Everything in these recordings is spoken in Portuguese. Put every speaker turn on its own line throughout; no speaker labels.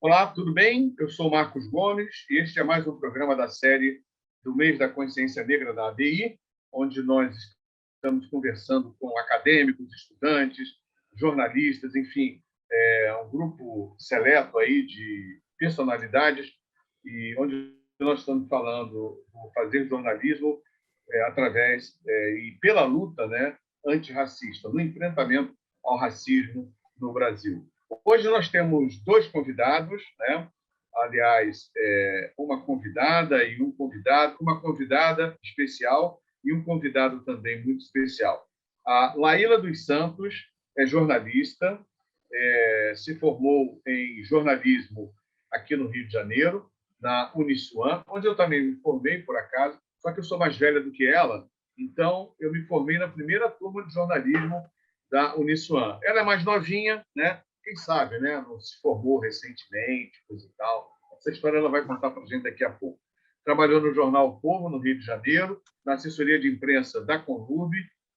Olá, tudo bem? Eu sou Marcos Gomes e este é mais um programa da série do Mês da Consciência Negra da ABI, onde nós estamos conversando com acadêmicos, estudantes, jornalistas, enfim, um grupo seleto aí de personalidades e onde nós estamos falando do fazer jornalismo através e pela luta, né, antirracista, no enfrentamento ao racismo no Brasil. Hoje nós temos dois convidados, né? Aliás, uma convidada e um convidado, uma convidada especial e um convidado também muito especial. A Laíla dos Santos é jornalista, se formou em jornalismo aqui no Rio de Janeiro, na Uniswan, onde eu também me formei, por acaso, só que eu sou mais velha do que ela, então eu me formei na primeira turma de jornalismo da Uniswan. Ela é mais novinha, né? Quem sabe, né? Não se formou recentemente, coisa e tal. Essa história ela vai contar para a gente daqui a pouco. Trabalhou no jornal O Povo, no Rio de Janeiro, na assessoria de imprensa da Conurb,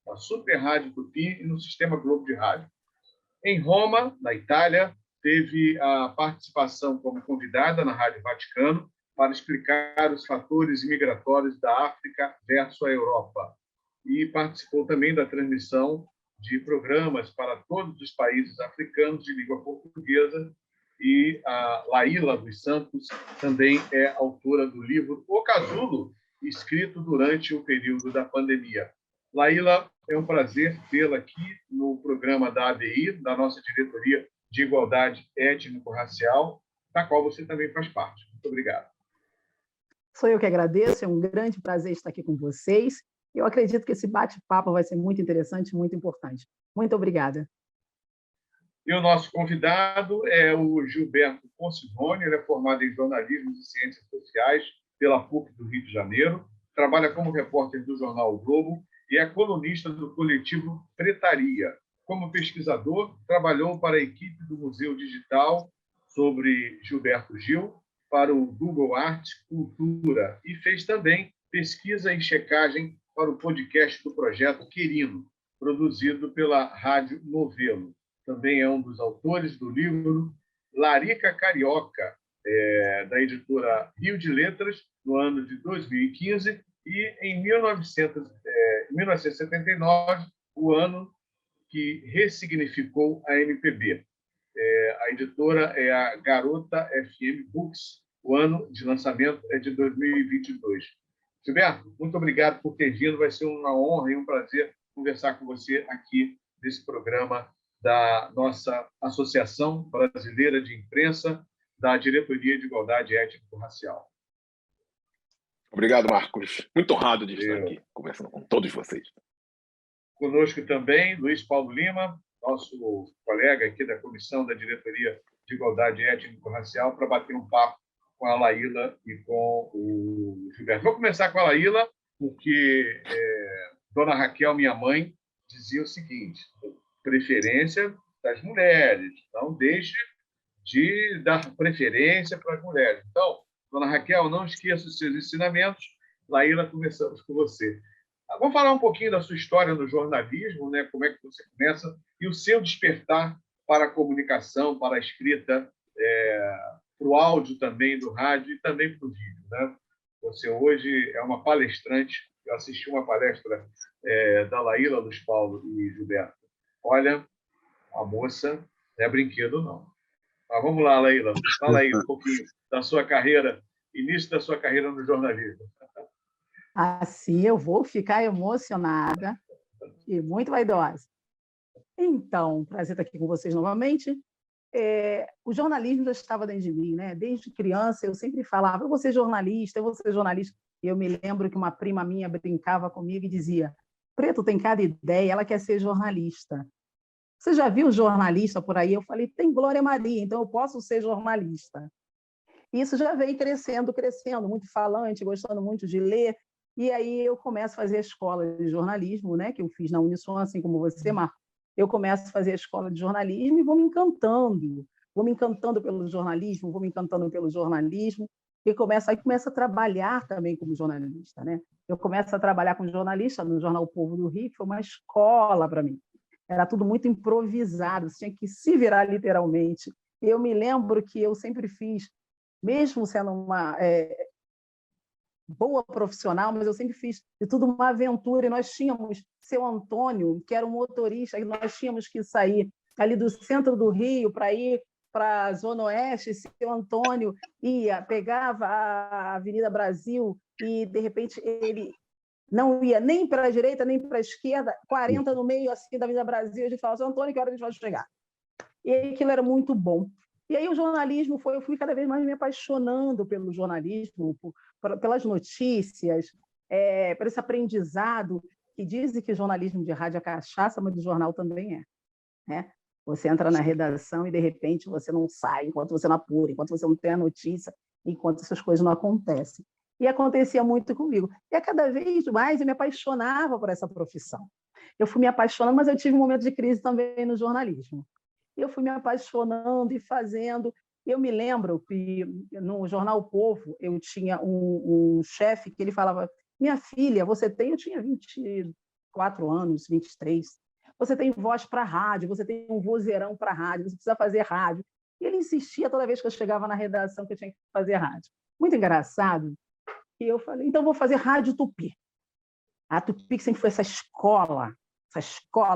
na Super Rádio Tupi e no Sistema Globo de Rádio. Em Roma, na Itália, teve a participação como convidada na Rádio Vaticano para explicar os fatores migratórios da África versus a Europa. E participou também da transmissão de programas para todos os países africanos de língua portuguesa. E a Laíla dos Santos também é autora do livro O Casulo, escrito durante o período da pandemia. Laíla, é um prazer tê-la aqui no programa da ABI, da nossa diretoria de igualdade étnico-racial, da qual você também faz parte. Muito obrigado.
Sou eu que agradeço, é um grande prazer estar aqui com vocês. Eu acredito que esse bate-papo vai ser muito interessante, muito importante. Muito obrigada.
E o nosso convidado é o Gilberto Considone, ele é formado em jornalismo e ciências sociais pela PUC do Rio de Janeiro, trabalha como repórter do jornal O Globo e é colunista do coletivo Pretaria. Como pesquisador, trabalhou para a equipe do Museu Digital sobre Gilberto Gil, para o Google Arte Cultura, e fez também pesquisa e checagem para o podcast do projeto Querino, produzido pela Rádio Novelo. Também é um dos autores do livro Larica Carioca, da editora Rio de Letras, no ano de 2015, e em 1979, o ano que ressignificou a MPB. A editora é a Garota FM Books. O ano de lançamento é de 2022. Gilberto, muito obrigado por ter vindo. Vai ser uma honra e um prazer conversar com você aqui nesse programa da nossa Associação Brasileira de Imprensa, da Diretoria de Igualdade Étnico-Racial.
Obrigado, Marcos. Muito honrado de estar aqui conversando com todos vocês.
Conosco também Luiz Paulo Lima, nosso colega aqui da Comissão da Diretoria de Igualdade Étnico-Racial, para bater um papo com a Laíla e com o Gilberto. Vou começar com a Laíla, porque Dona Raquel, minha mãe, dizia o seguinte: preferência das mulheres, não deixe de dar preferência para as mulheres. Então, Dona Raquel, não esqueça os seus ensinamentos. Laíla, começamos com você. Vamos falar um pouquinho da sua história no jornalismo, né? Como é que você começa e o seu despertar para a comunicação, para a escrita, para o áudio também do rádio e também para o vídeo, né? Você hoje é uma palestrante. Eu assisti uma palestra da Laíla, Luiz Paulo e Gilberto. Olha, a moça não é brinquedo, não. Mas vamos lá, Laíla. Fala aí um pouquinho da sua carreira, início da sua carreira no jornalismo.
Assim eu vou ficar emocionada e muito vaidosa. Então, prazer estar aqui com vocês novamente. O jornalismo já estava dentro de mim, né? Desde criança eu sempre falava: eu vou ser jornalista, eu vou ser jornalista. E eu me lembro que uma prima minha brincava comigo e dizia: Preto tem cada ideia, ela quer ser jornalista. Você já viu jornalista por aí? Eu falei: tem Glória Maria, então eu posso ser jornalista. Isso já veio crescendo, muito falante, gostando muito de ler. E aí eu começo a fazer a escola de jornalismo, né, que eu fiz na Uniswan, assim como você, Marco. Eu começo a fazer a escola de jornalismo e vou me encantando pelo jornalismo, e começo a trabalhar também como jornalista, né? Eu começo a trabalhar como jornalista no jornal O Povo do Rio, que foi uma escola para mim. Era tudo muito improvisado, você tinha que se virar literalmente. eu me lembro que eu sempre fiz, mesmo sendo uma boa profissional, mas eu sempre fiz de tudo uma aventura, e nós tínhamos seu Antônio, que era um motorista, e nós tínhamos que sair ali do centro do Rio para ir para a Zona Oeste. Seu Antônio pegava a Avenida Brasil e, de repente, ele não ia nem para a direita, nem para a esquerda, 40 no meio assim, da Avenida Brasil, a gente falava: seu Antônio, que hora a gente vai chegar? E aquilo era muito bom. E aí o jornalismo eu fui cada vez mais me apaixonando pelo jornalismo, pelas notícias, por esse aprendizado, que dizem que jornalismo de rádio é cachaça, mas do jornal também é. Né? Você entra na redação e, de repente, você não sai enquanto você não apura, enquanto você não tem a notícia, enquanto essas coisas não acontecem. E acontecia muito comigo. E a cada vez mais eu me apaixonava por essa profissão. Eu fui me apaixonando, mas eu tive um momento de crise também no jornalismo. Eu fui me apaixonando e fazendo. Eu me lembro que no jornal O Povo eu tinha um chefe que ele falava: minha filha, você tem... Eu tinha 24 anos, 23. Você tem voz para rádio, você tem um vozeirão para rádio, você precisa fazer rádio. E ele insistia toda vez que eu chegava na redação que eu tinha que fazer rádio. Muito engraçado. E eu falei: então vou fazer Rádio Tupi. A Tupi, que sempre foi essa escola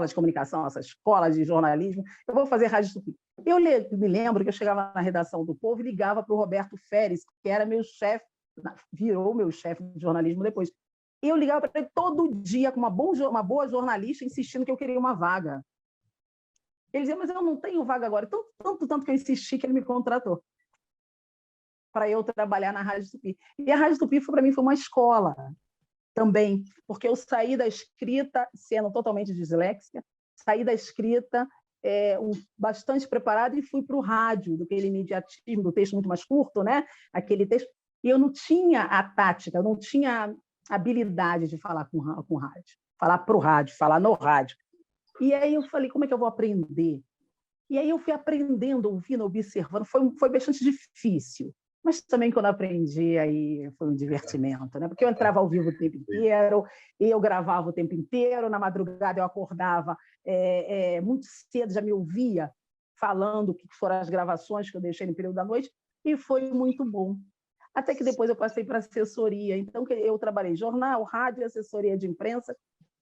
de comunicação, essa escola de jornalismo, eu vou fazer Rádio Tupi. Eu me lembro que eu chegava na redação do Povo e ligava para o Roberto Feres, que era meu chefe, virou meu chefe de jornalismo depois. Eu ligava para ele todo dia com uma boa jornalista, insistindo que eu queria uma vaga. Ele dizia: mas eu não tenho vaga agora. Tanto que eu insisti que ele me contratou para eu trabalhar na Rádio Tupi. E a Rádio Tupi, para mim, foi uma escola também, porque eu saí da escrita sendo totalmente disléxica, saí da escrita bastante preparada e fui para o rádio, do aquele imediatismo, do texto muito mais curto, né? Aquele texto. E eu não tinha a tática, eu não tinha a habilidade de falar com rádio, falar para o rádio, falar no rádio. E aí eu falei: como é que eu vou aprender? E aí eu fui aprendendo, ouvindo, observando. Foi bastante difícil. Mas também, quando aprendi, aí foi um divertimento, né? Porque eu entrava ao vivo o tempo inteiro, e eu gravava o tempo inteiro, na madrugada eu acordava muito cedo, já me ouvia falando o que foram as gravações que eu deixei no período da noite, e foi muito bom. Até que depois eu passei para assessoria. Então, eu trabalhei jornal, rádio, assessoria de imprensa,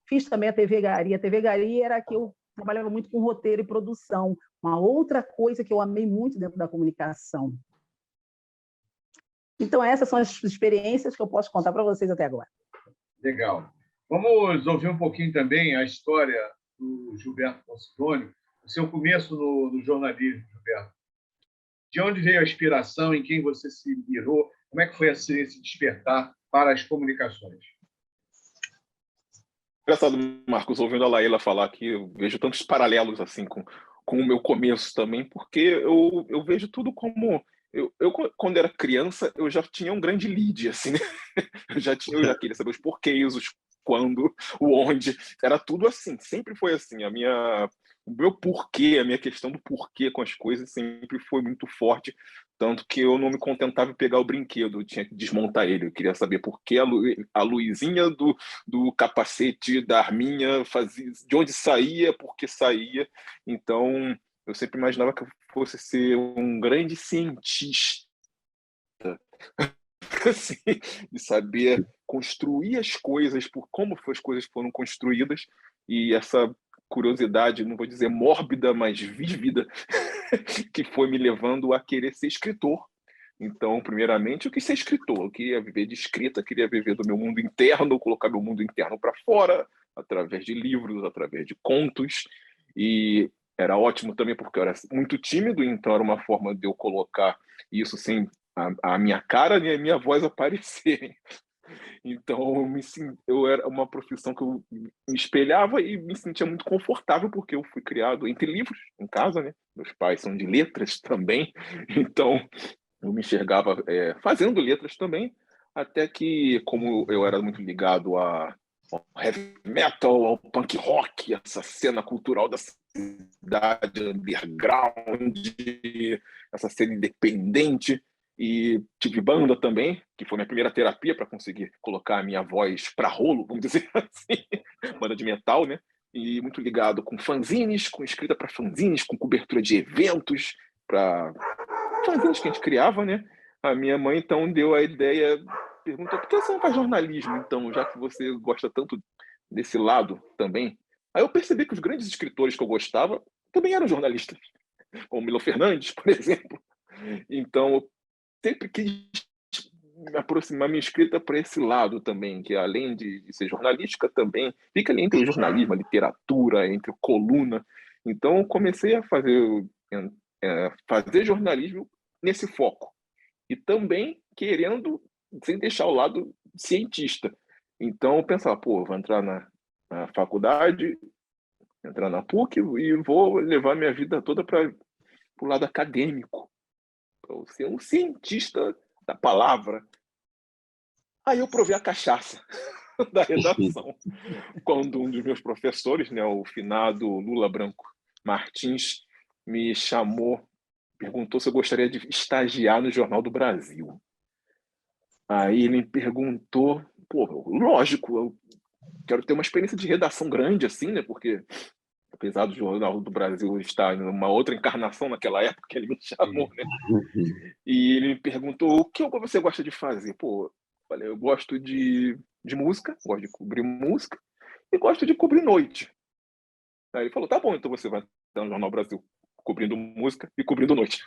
fiz também a TV Gari. A TV Gari era que eu trabalhava muito com roteiro e produção, uma outra coisa que eu amei muito dentro da comunicação. Então, essas são as experiências que eu posso contar para vocês até agora.
Legal. Vamos ouvir um pouquinho também a história do Gilberto Considônio, o seu começo no jornalismo, Gilberto. De onde veio a inspiração, em quem você se mirou, como é que foi esse despertar para as comunicações?
Engraçado, Marcos, ouvindo a Laíla falar aqui, eu vejo tantos paralelos assim com o meu começo também, porque eu vejo tudo como... Eu, quando era criança, eu já tinha um grande lead, assim, né? Eu já queria saber os porquês, os quando, o onde, era tudo assim, sempre foi assim. O meu porquê, a minha questão do porquê com as coisas sempre foi muito forte, tanto que eu não me contentava em pegar o brinquedo, eu tinha que desmontar ele. Eu queria saber por que a luzinha do capacete da arminha fazia, de onde saía, por que saía. Então, eu sempre imaginava que eu fosse ser um grande cientista, assim, de saber construir as coisas, por como as coisas foram construídas, e essa curiosidade, não vou dizer mórbida, mas vívida, que foi me levando a querer ser escritor. Então, primeiramente, eu quis ser escritor, eu queria viver de escrita, queria viver do meu mundo interno, colocar meu mundo interno para fora, através de livros, através de contos, e era ótimo também porque eu era muito tímido, então era uma forma de eu colocar isso sem a minha cara e a minha voz aparecerem. Então, eu era uma profissão que eu me espelhava e me sentia muito confortável, porque eu fui criado entre livros, em casa, né? Meus pais são de letras também, então eu me enxergava fazendo letras também, até que, como eu era muito ligado ao heavy metal, ao punk rock, essa cena cultural da cidade underground, essa cena independente, e tive banda também, que foi minha primeira terapia para conseguir colocar a minha voz para rolo, vamos dizer assim, banda de metal, né? E muito ligado com fanzines, com escrita para fanzines, com cobertura de eventos, para fanzines que a gente criava, né? A minha mãe, então, deu a ideia, perguntou, por que você não faz jornalismo, então, já que você gosta tanto desse lado também? Aí eu percebi que os grandes escritores que eu gostava também eram jornalistas, como Milo Fernandes, por exemplo. Então, eu sempre quis me aproximar minha escrita para esse lado também, que além de ser jornalística, também fica ali entre o jornalismo, a literatura, entre coluna. Então, eu comecei a fazer jornalismo nesse foco. E também querendo, sem deixar o lado cientista. Então, eu pensava, pô, vou entrar na faculdade, entrar na PUC e vou levar minha vida toda para o lado acadêmico, para ser um cientista da palavra. Aí eu provei a cachaça da redação, quando um dos meus professores, né, o finado Lula Branco Martins, me chamou, perguntou se eu gostaria de estagiar no Jornal do Brasil. Aí ele me perguntou, pô, lógico, eu quero ter uma experiência de redação grande, assim, né, porque apesar do Jornal do Brasil estar em uma outra encarnação naquela época que ele me chamou, né, e ele me perguntou, o que você gosta de fazer? Pô, falei, eu gosto de música, gosto de cobrir música e gosto de cobrir noite. Aí ele falou, tá bom, então você vai estar no Jornal Brasil cobrindo música e cobrindo noite.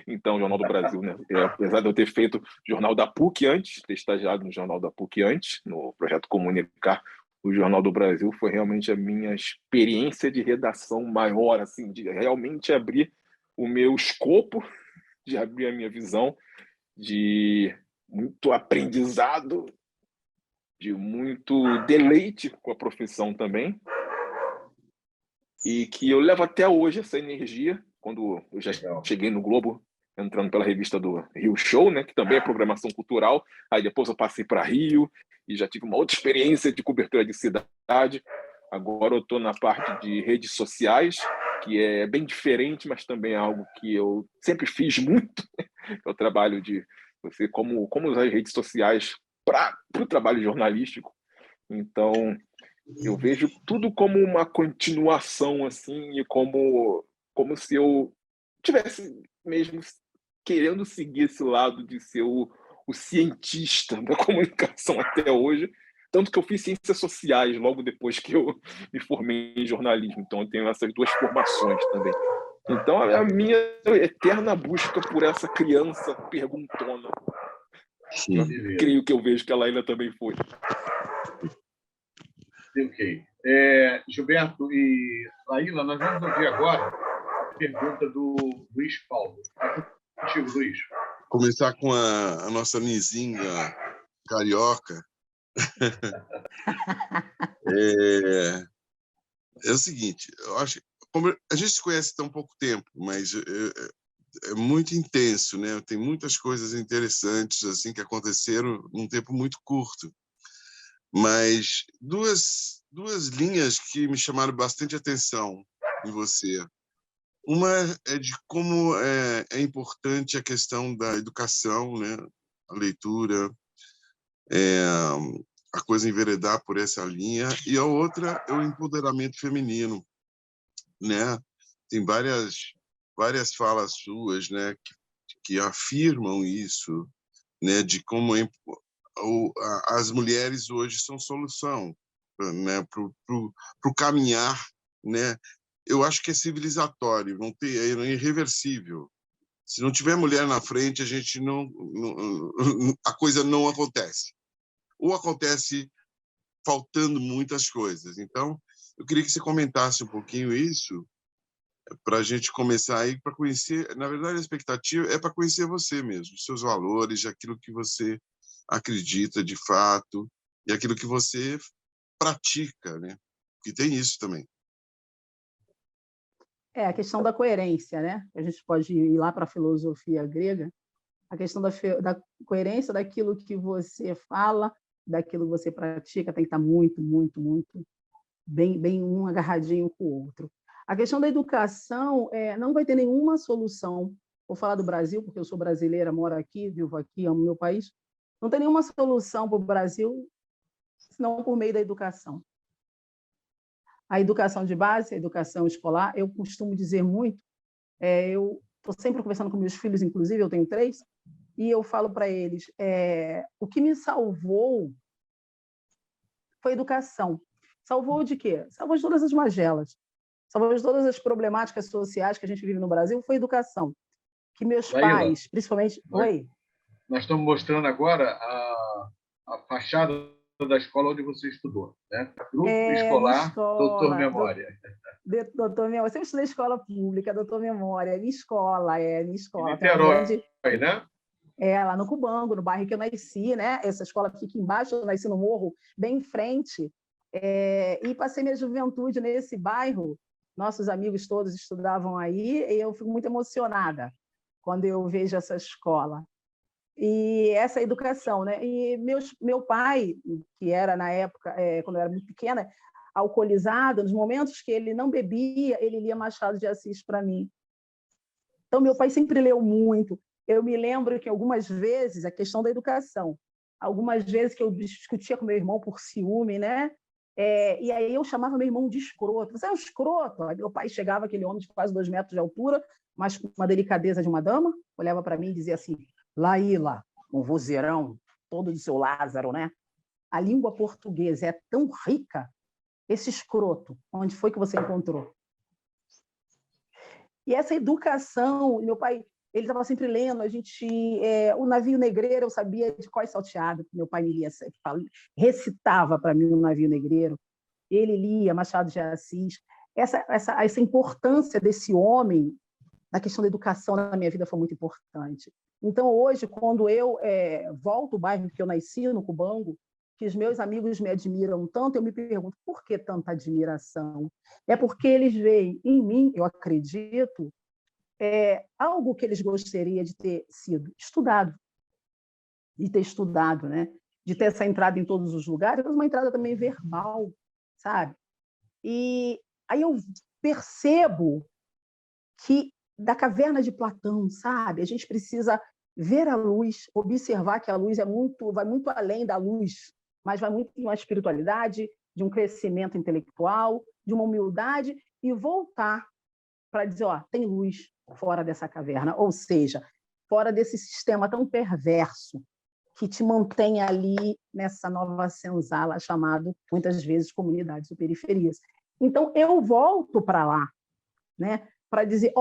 Então, Jornal do Brasil, né? Apesar de eu ter feito Jornal da PUC antes, ter estagiado no Jornal da PUC antes, no projeto Comunicar, o Jornal do Brasil foi realmente a minha experiência de redação maior, assim, de realmente abrir o meu escopo, de abrir a minha visão, de muito aprendizado, de muito deleite com a profissão também, e que eu levo até hoje essa energia, quando eu já cheguei no Globo, entrando pela revista do Rio Show, né, que também é programação cultural, aí depois eu passei para Rio, e já tive uma outra experiência de cobertura de cidade, agora eu estou na parte de redes sociais, que é bem diferente, mas também é algo que eu sempre fiz muito, é o trabalho de você como usar as redes sociais para o trabalho jornalístico. Então, eu vejo tudo como uma continuação, assim, e como se eu tivesse mesmo querendo seguir esse lado de ser o cientista da comunicação até hoje. Tanto que eu fiz ciências sociais logo depois que eu me formei em jornalismo. Então, eu tenho essas duas formações também. Então, é a minha eterna busca por essa criança perguntona. Eu creio que eu vejo que ela ainda também foi.
Ok. Gilberto e Laíla, nós vamos ouvir agora a pergunta do Luiz Paulo. Contigo, Luiz.
Começar com a nossa Nizinha carioca. É o seguinte, eu acho como a gente se conhece tão pouco tempo, mas é muito intenso, né? Tem muitas coisas interessantes assim que aconteceram num tempo muito curto. Mas duas linhas que me chamaram bastante atenção em você. Uma é de como é importante a questão da educação, né? A leitura, a coisa enveredar por essa linha, e a outra é o empoderamento feminino, né? Tem várias falas suas, né, que afirmam isso, né, de como as mulheres hoje são solução, né, pro caminhar, né? Eu acho que é civilizatório, é irreversível. Se não tiver mulher na frente, a gente a coisa não acontece. Ou acontece faltando muitas coisas. Então, eu queria que você comentasse um pouquinho isso, para a gente começar aí, para conhecer. Na verdade, a expectativa é para conhecer você mesmo, os seus valores, aquilo que você acredita de fato e aquilo que você pratica, né? Porque tem isso também.
A questão da coerência, né? A gente pode ir lá para a filosofia grega, a questão da coerência daquilo que você fala, daquilo que você pratica, tem que estar muito, muito, muito bem um agarradinho com o outro. A questão da educação não vai ter nenhuma solução. Vou falar do Brasil, porque eu sou brasileira, moro aqui, vivo aqui, amo meu país. Não tem nenhuma solução para o Brasil, senão por meio da educação. A educação de base, a educação escolar, eu costumo dizer muito, eu estou sempre conversando com meus filhos, inclusive, eu tenho 3, e eu falo para eles, o que me salvou foi a educação. Salvou de quê? Salvou de todas as mazelas. Salvou de todas as problemáticas sociais que a gente vive no Brasil, foi a educação. Que meus
Laíla,
pais, principalmente... Oi?
Nós estamos mostrando agora a fachada da escola onde você estudou, né? Grupo Escolar Doutor Memória.
Doutor Memória. Eu sempre estudei escola pública, Doutor Memória. Minha escola, minha escola.
Em Niterói, né?
Lá no Cubango, no bairro que eu nasci, né? Essa escola fica embaixo, eu nasci no morro, bem em frente. E passei minha juventude nesse bairro. Nossos amigos todos estudavam aí, e eu fico muito emocionada quando eu vejo essa escola. E essa educação, né? E meu pai, que era na época, quando eu era muito pequena, alcoolizado, nos momentos que ele não bebia, ele lia Machado de Assis para mim. Então, meu pai sempre leu muito. Eu me lembro que algumas vezes, a questão da educação, algumas vezes que eu discutia com meu irmão por ciúme, né? E aí eu chamava meu irmão de escroto. Você é um escroto? Aí meu pai chegava, aquele homem de quase 2 metros de altura, mas com uma delicadeza de uma dama, olhava para mim e dizia assim: Laíla, um vozeirão, todo de seu Lázaro, né? A língua portuguesa é tão rica, esse escroto, onde foi que você encontrou? E essa educação, meu pai, ele estava sempre lendo, o Navio Negreiro, eu sabia de cor salteado, meu pai me lia, recitava para mim o Navio Negreiro, ele lia Machado de Assis. Essa importância desse homem na questão da educação na minha vida foi muito importante. Então, hoje, quando eu volto ao bairro que eu nasci, no Cubango, que os meus amigos me admiram tanto, eu me pergunto, por que tanta admiração? É porque eles veem em mim, eu acredito, algo que eles gostariam de ter sido estudado, né? De ter essa entrada em todos os lugares, mas uma entrada também verbal, sabe? E aí eu percebo que da caverna de Platão, sabe? A gente precisa ver a luz, observar que a luz vai muito além da luz, mas vai muito de uma espiritualidade, de um crescimento intelectual, de uma humildade, e voltar para dizer, tem luz fora dessa caverna, ou seja, fora desse sistema tão perverso que te mantém ali nessa nova senzala chamado, muitas vezes, comunidades ou periferias. Então, eu volto para lá, né, para dizer,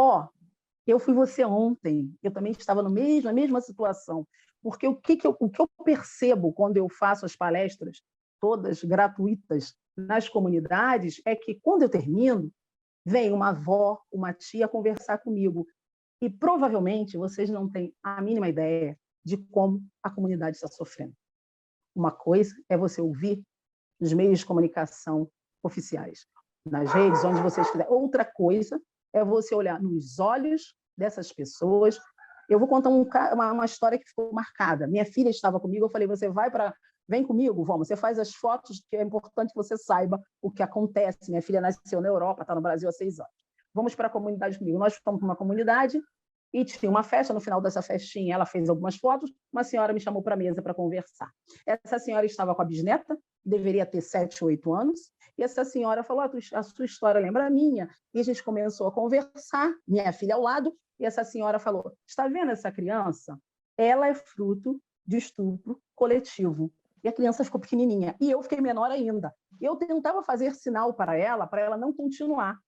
eu fui você ontem, eu também estava na mesma situação, porque o que eu percebo quando eu faço as palestras, todas gratuitas, nas comunidades, é que, quando eu termino, vem uma avó, uma tia conversar comigo, e provavelmente vocês não têm a mínima ideia de como a comunidade está sofrendo. Uma coisa é você ouvir nos meios de comunicação oficiais, nas redes, onde vocês quiserem. Outra coisa é você olhar nos olhos dessas pessoas. Eu vou contar uma história que ficou marcada. Minha filha estava comigo, eu falei, vem comigo, vamos, você faz as fotos, que é importante que você saiba o que acontece. Minha filha nasceu na Europa, está no Brasil há 6 anos. Vamos para a comunidade comigo. Nós fomos para uma comunidade e tinha uma festa. No final dessa festinha, ela fez algumas fotos, uma senhora me chamou para a mesa para conversar. Essa senhora estava com a bisneta, deveria ter 7 ou 8 anos, e essa senhora falou, a sua história lembra a minha. E a gente começou a conversar, minha filha ao lado, e essa senhora falou, está vendo essa criança? Ela é fruto de estupro coletivo. E a criança ficou pequenininha, e eu fiquei menor ainda. Eu tentava fazer sinal para ela não continuar.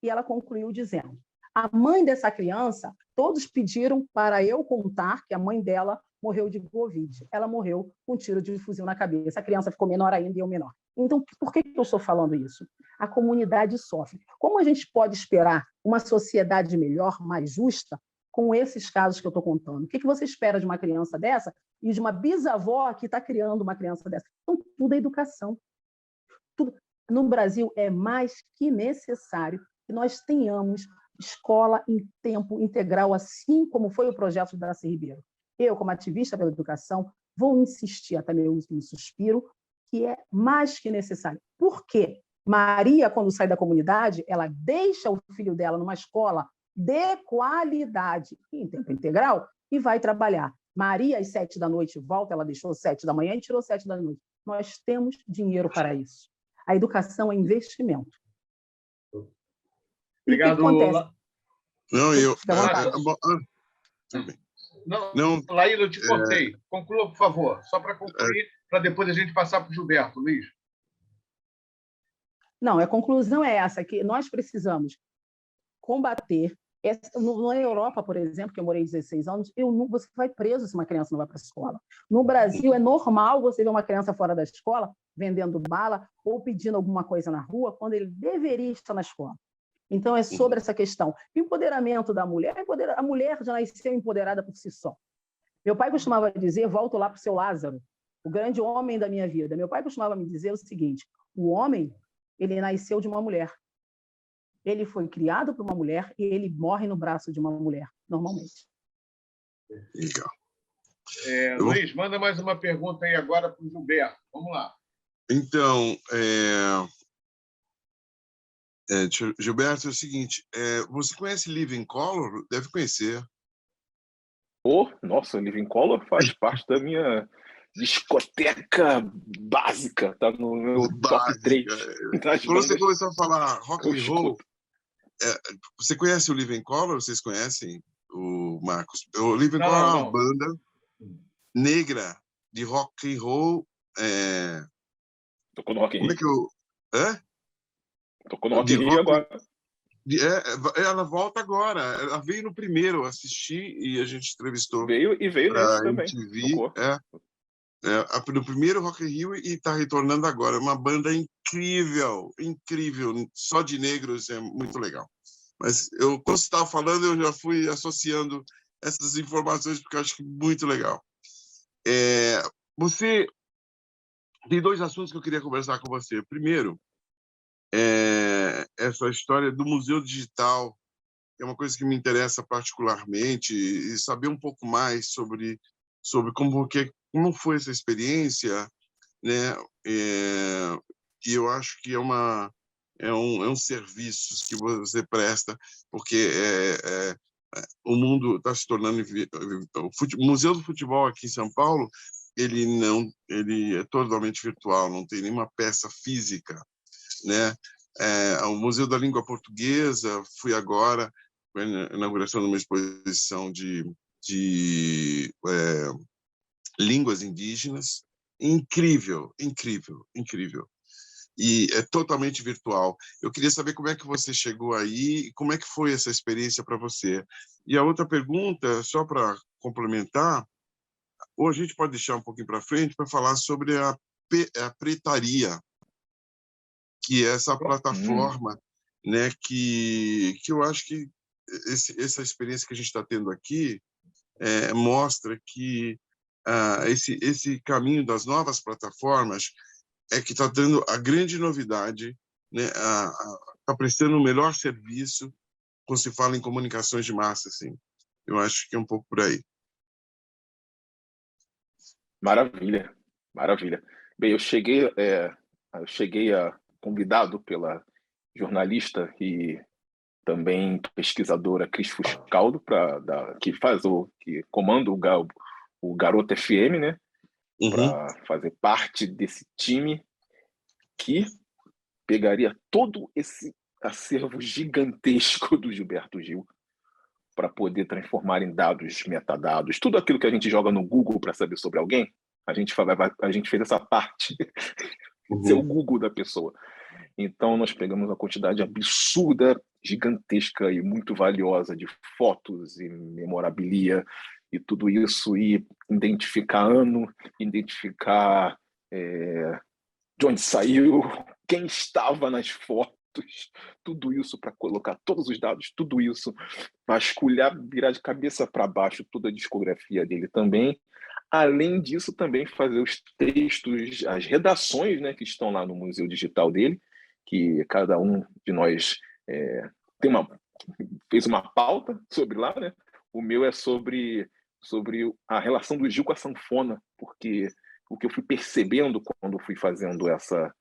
E ela concluiu dizendo, a mãe dessa criança, todos pediram para eu contar que a mãe dela morreu de Covid. Ela morreu com um tiro de fuzil na cabeça. A criança ficou menor ainda e eu menor. Então, por que eu estou falando isso? A comunidade sofre. Como a gente pode esperar uma sociedade melhor, mais justa, com esses casos que eu estou contando? O que você espera de uma criança dessa e de uma bisavó que está criando uma criança dessa? Então, tudo é educação. Tudo. No Brasil, é mais que necessário que nós tenhamos escola em tempo integral, assim como foi o projeto de Darcy Ribeiro. Eu, como ativista pela educação, vou insistir até meu último suspiro, que é mais que necessário. Por quê? Maria, quando sai da comunidade, ela deixa o filho dela numa escola de qualidade, em tempo integral, e vai trabalhar. Maria, às 7 da noite, volta, ela deixou 7 da manhã e tirou 7 da noite. Nós temos dinheiro para isso. A educação é investimento.
Obrigado.
Não, eu.
Fica à vontade.
Não, Laíla, eu te cortei. Conclua, por favor, só para concluir, para depois a gente passar para o Gilberto. Luiz.
Não, a conclusão é essa, que nós precisamos combater. Na Europa, por exemplo, que eu morei 16 anos, você vai preso se uma criança não vai para a escola. No Brasil, é normal você ver uma criança fora da escola vendendo bala ou pedindo alguma coisa na rua, quando ele deveria estar na escola. Então, é sobre essa questão. Empoderamento da mulher. A mulher já nasceu empoderada por si só. Meu pai costumava dizer, volto lá para o seu Lázaro, o grande homem da minha vida. Meu pai costumava me dizer o seguinte: o homem, ele nasceu de uma mulher. Ele foi criado por uma mulher e ele morre no braço de uma mulher, normalmente.
Legal.
Luiz, manda mais uma pergunta aí agora para o Gilberto. Vamos lá.
Então, Gilberto, é o seguinte, você conhece Living Color? Deve conhecer.
Nossa, Living Color faz parte da minha discoteca básica, tá no meu top 3 das
Quando você
bandas.
começou a falar rock and roll, você conhece o Living Color? Vocês conhecem o Marcos? O Living Color é uma banda negra de rock and roll.
Tocou no Rock in
Como
Rio.
é que eu...
Tocou no Rock in Rio agora.
Ela volta agora. Ela veio no primeiro, assisti e a gente entrevistou.
Veio nesse também.
No primeiro Rock in Rio e está retornando agora. É uma banda incrível, incrível. Só de negros, é muito legal. Mas quando você estava falando, eu já fui associando essas informações porque eu acho que é muito legal. Você tem 2 assuntos que eu queria conversar com você. Primeiro, essa história do Museu Digital, é uma coisa que me interessa particularmente, e saber um pouco mais sobre como foi essa experiência, né? E eu acho que é um serviço que você presta, porque o mundo está se tornando... O Museu do Futebol aqui em São Paulo, ele é totalmente virtual, não tem nenhuma peça física, né? O Museu da Língua Portuguesa, fui agora, com a inauguração de uma exposição de línguas indígenas, incrível, incrível, incrível. E é totalmente virtual. Eu queria saber como é que você chegou aí e como é que foi essa experiência para você. E a outra pergunta, só para complementar, ou a gente pode deixar um pouquinho para frente para falar sobre a Pretaria, que é essa plataforma, né, que eu acho que essa experiência que a gente está tendo aqui mostra que esse caminho das novas plataformas é que está dando a grande novidade, né, está prestando o melhor serviço quando se fala em comunicações de massa, assim. Eu acho que é um pouco por aí.
Maravilha, maravilha. Bem, eu cheguei convidado pela jornalista e também pesquisadora Cris Fuscaldo, que comanda o Garoto FM, né? Para fazer parte desse time que pegaria todo esse acervo gigantesco do Gilberto Gil para poder transformar em dados, metadados, tudo aquilo que a gente joga no Google para saber sobre alguém. A gente fez essa parte, ser o Google da pessoa. Então, nós pegamos uma quantidade absurda, gigantesca e muito valiosa de fotos e memorabilia e tudo isso, e identificar ano, identificar de onde saiu, quem estava nas fotos, tudo isso para colocar todos os dados, tudo isso, vasculhar, virar de cabeça para baixo toda a discografia dele também. Além disso, também fazer os textos, as redações, né, que estão lá no Museu Digital dele, que cada um de nós fez uma pauta sobre lá, né? O meu é sobre a relação do Gil com a sanfona, porque o que eu fui percebendo quando fui fazendo essa...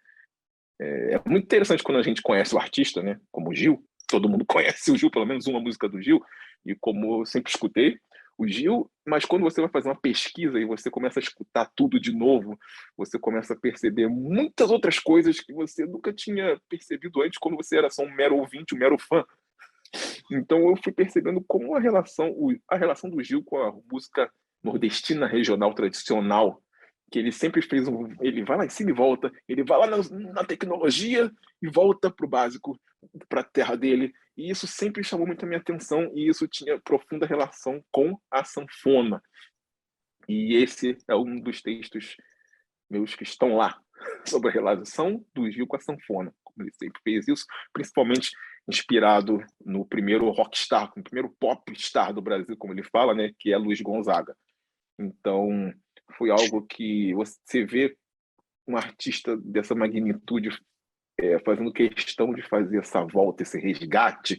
É muito interessante quando a gente conhece o artista, né? Como o Gil, todo mundo conhece o Gil, pelo menos uma música do Gil, e como eu sempre escutei o Gil, mas quando você vai fazer uma pesquisa e você começa a escutar tudo de novo, você começa a perceber muitas outras coisas que você nunca tinha percebido antes, quando você era só um mero ouvinte, um mero fã. Então eu fui percebendo como a relação do Gil com a música nordestina regional tradicional, que ele sempre fez ele vai lá em cima e volta, ele vai lá na tecnologia e volta para o básico, para a terra dele, e isso sempre chamou muito a minha atenção, e isso tinha profunda relação com a sanfona. E esse é um dos textos meus que estão lá, sobre a relação do Gil com a sanfona, como ele sempre fez isso, principalmente inspirado no primeiro rockstar, no primeiro popstar do Brasil, como ele fala, né, que é Luiz Gonzaga. Então, foi algo que você vê um artista dessa magnitude fazendo questão de fazer essa volta, esse resgate,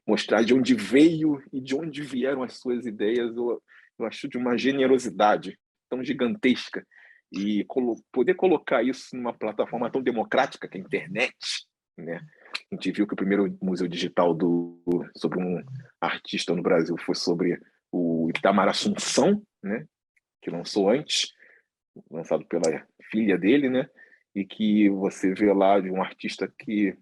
mostrar de onde veio e de onde vieram as suas ideias, eu acho de uma generosidade tão gigantesca. E poder colocar isso numa plataforma tão democrática que é a internet, né? A gente viu que o primeiro museu digital sobre um artista no Brasil foi sobre o Itamar Assunção, né? Que lançou antes, lançado pela filha dele, né? E que você vê lá de um artista que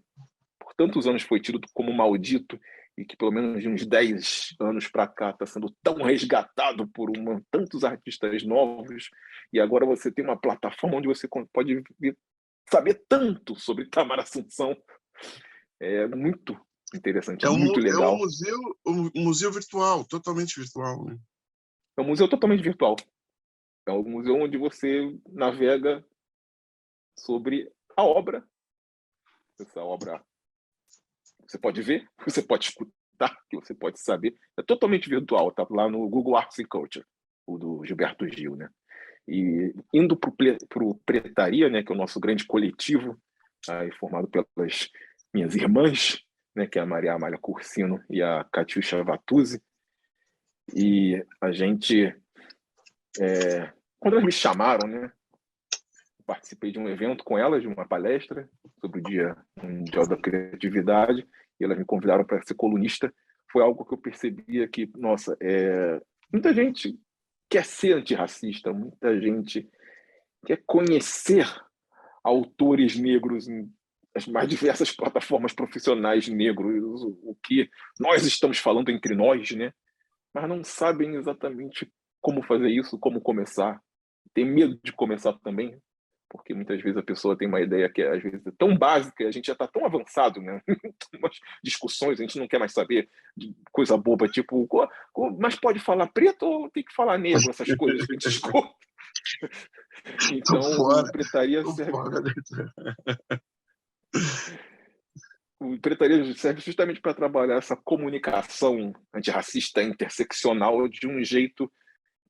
por tantos anos foi tido como maldito e que pelo menos de uns 10 anos para cá está sendo tão resgatado por tantos artistas novos, e agora você tem uma plataforma onde você pode saber tanto sobre Itamar Assunção. É muito interessante, muito legal.
Um museu virtual, totalmente virtual, né?
É um museu totalmente virtual. É um museu onde você navega sobre a obra. Essa obra você pode ver, você pode escutar, que você pode saber. É totalmente virtual, tá lá no Google Arts and Culture, o do Gilberto Gil, né? E indo para o Pretaria, né, que é o nosso grande coletivo, aí, formado pelas minhas irmãs, né, que é a Maria Amália Cursino e a Catiuxa Vatuzzi. E a gente, quando elas me chamaram, né, participei de um evento com elas, de uma palestra sobre o Dia Mundial da Criatividade, e elas me convidaram para ser colunista. Foi algo que eu percebia que, nossa, muita gente quer ser antirracista, muita gente quer conhecer autores negros em as mais diversas plataformas profissionais negros, o que nós estamos falando entre nós, né? Mas não sabem exatamente como fazer isso, como começar. Tem medo de começar também, porque muitas vezes a pessoa tem uma ideia que às vezes é tão básica, a gente já está tão avançado, né? Umas discussões, a gente não quer mais saber de coisa boba, tipo, mas pode falar preto ou tem que falar negro, essas coisas que a gente discute. Então, o Pretaria serve... O Pretaria serve justamente para trabalhar essa comunicação antirracista interseccional de um jeito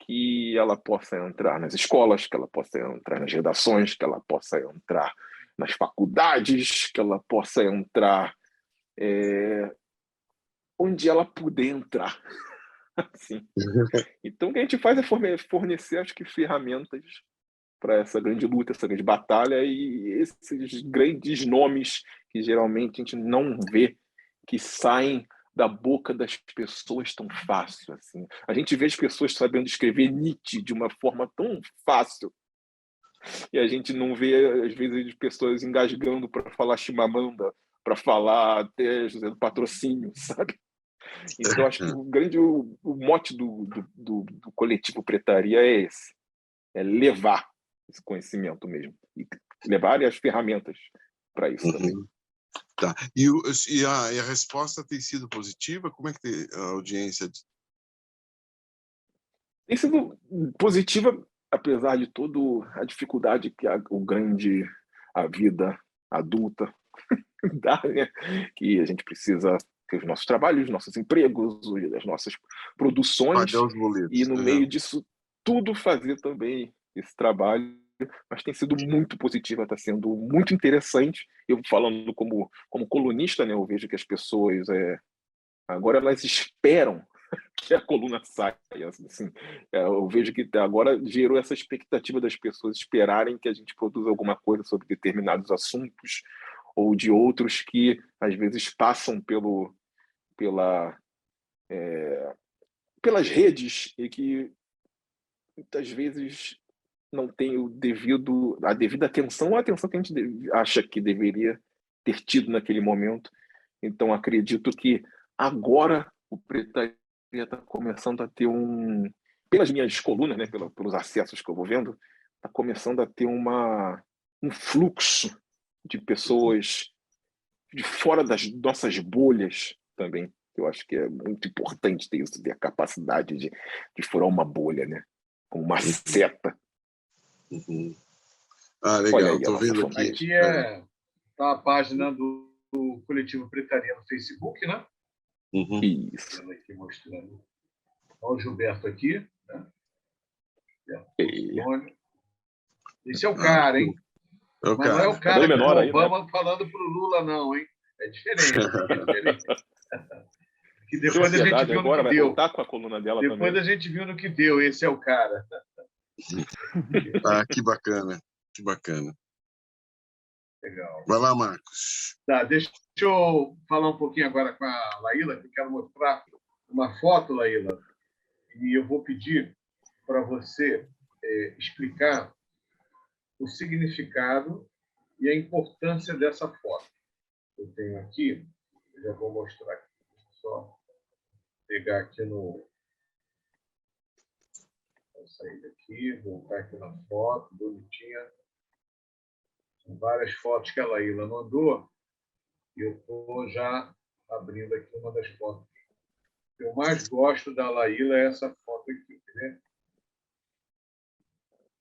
que ela possa entrar nas escolas, que ela possa entrar nas redações, que ela possa entrar nas faculdades, que ela possa entrar onde ela puder entrar. Assim. Então, o que a gente faz é fornecer, acho que, ferramentas para essa grande luta, essa grande batalha, e esses grandes nomes que geralmente a gente não vê, que saem da boca das pessoas tão fácil. Assim. A gente vê as pessoas sabendo escrever Nietzsche de uma forma tão fácil, e a gente não vê, às vezes, pessoas engasgando para falar Chimamanda, para falar até José do Patrocínio, sabe? Então, acho que o mote do coletivo Pretaria é esse, é levar esse conhecimento mesmo, e levar as ferramentas para isso também.
Tá. E a resposta tem sido positiva? Como é que tem a audiência?
Tem sido positiva, apesar de toda a dificuldade que a vida adulta dá, né? Que a gente precisa ter os nossos trabalhos, os nossos empregos, as nossas produções, e no meio disso tudo fazer também esse trabalho, mas tem sido muito positiva, está sendo muito interessante. Eu falando como colunista, né, eu vejo que as pessoas agora elas esperam que a coluna saia. Assim, eu vejo que agora gerou essa expectativa das pessoas esperarem que a gente produza alguma coisa sobre determinados assuntos ou de outros que às vezes passam pelas redes e que muitas vezes não tem a devida atenção ou a atenção que a gente acha que deveria ter tido naquele momento. Então, acredito que agora o Pretaria está começando a ter pelas minhas colunas, né, pelos acessos que eu vou vendo, está começando a ter um fluxo de pessoas de fora das nossas bolhas também. Eu acho que é muito importante ter isso, ter a capacidade de furar uma bolha, né? Como uma seta.
Uhum. Ah, legal,
Olha aí a
estou
nossa
vendo
família.
aqui.
Aqui tá a página do Coletivo Pretaria no Facebook, né?
Uhum.
Isso.
Aqui mostrando. Olha o Gilberto aqui, né? Esse é o cara, hein?
É o
Mas não é
cara.
o cara
Cabelo menor
como
aí,
Obama
né?
falando pro Lula, não, hein? É diferente. É diferente. Que
Deu
depois a gente
ansiedade
viu no
agora,
que
vai
deu.
voltar com a coluna dela
Depois
também.
a gente viu no que deu. Esse é o cara.
Ah, que bacana, que bacana.
Legal.
Vai lá, Marcos.
Tá, deixa eu falar um pouquinho agora com a Laíla, que eu quero mostrar uma foto, Laíla, e eu vou pedir para você explicar o significado e a importância dessa foto. Eu tenho aqui, eu já vou mostrar aqui. Deixa eu só pegar aqui no... Vou sair daqui, voltar aqui na foto, bonitinha. São várias fotos que a Laíla mandou e eu estou já abrindo aqui uma das fotos. O que eu mais gosto da Laíla é essa foto aqui, né?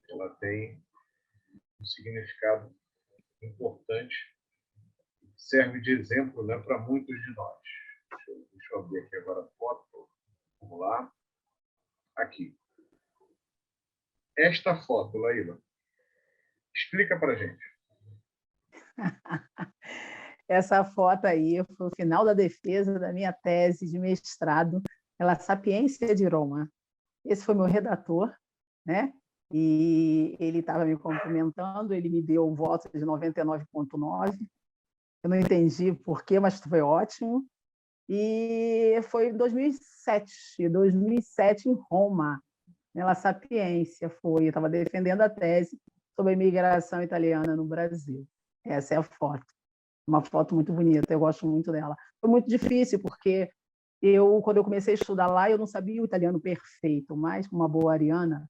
Ela tem um significado importante, serve de exemplo, né, para muitos de nós. Deixa eu abrir aqui agora a foto. Vamos lá. Aqui. Esta foto, Laíla, explica para a gente.
Essa foto aí foi o final da defesa da minha tese de mestrado pela Sapiência de Roma. Esse foi meu redator, né? E ele estava me cumprimentando, ele me deu um voto de 99,9. Eu não entendi por quê, mas foi ótimo. E foi em 2007 em Roma, pela Sapiência. Eu estava defendendo a tese sobre a imigração italiana no Brasil. Essa é a foto. Uma foto muito bonita, eu gosto muito dela. Foi muito difícil, porque quando eu comecei a estudar lá, eu não sabia o italiano perfeito, mas como uma boa ariana,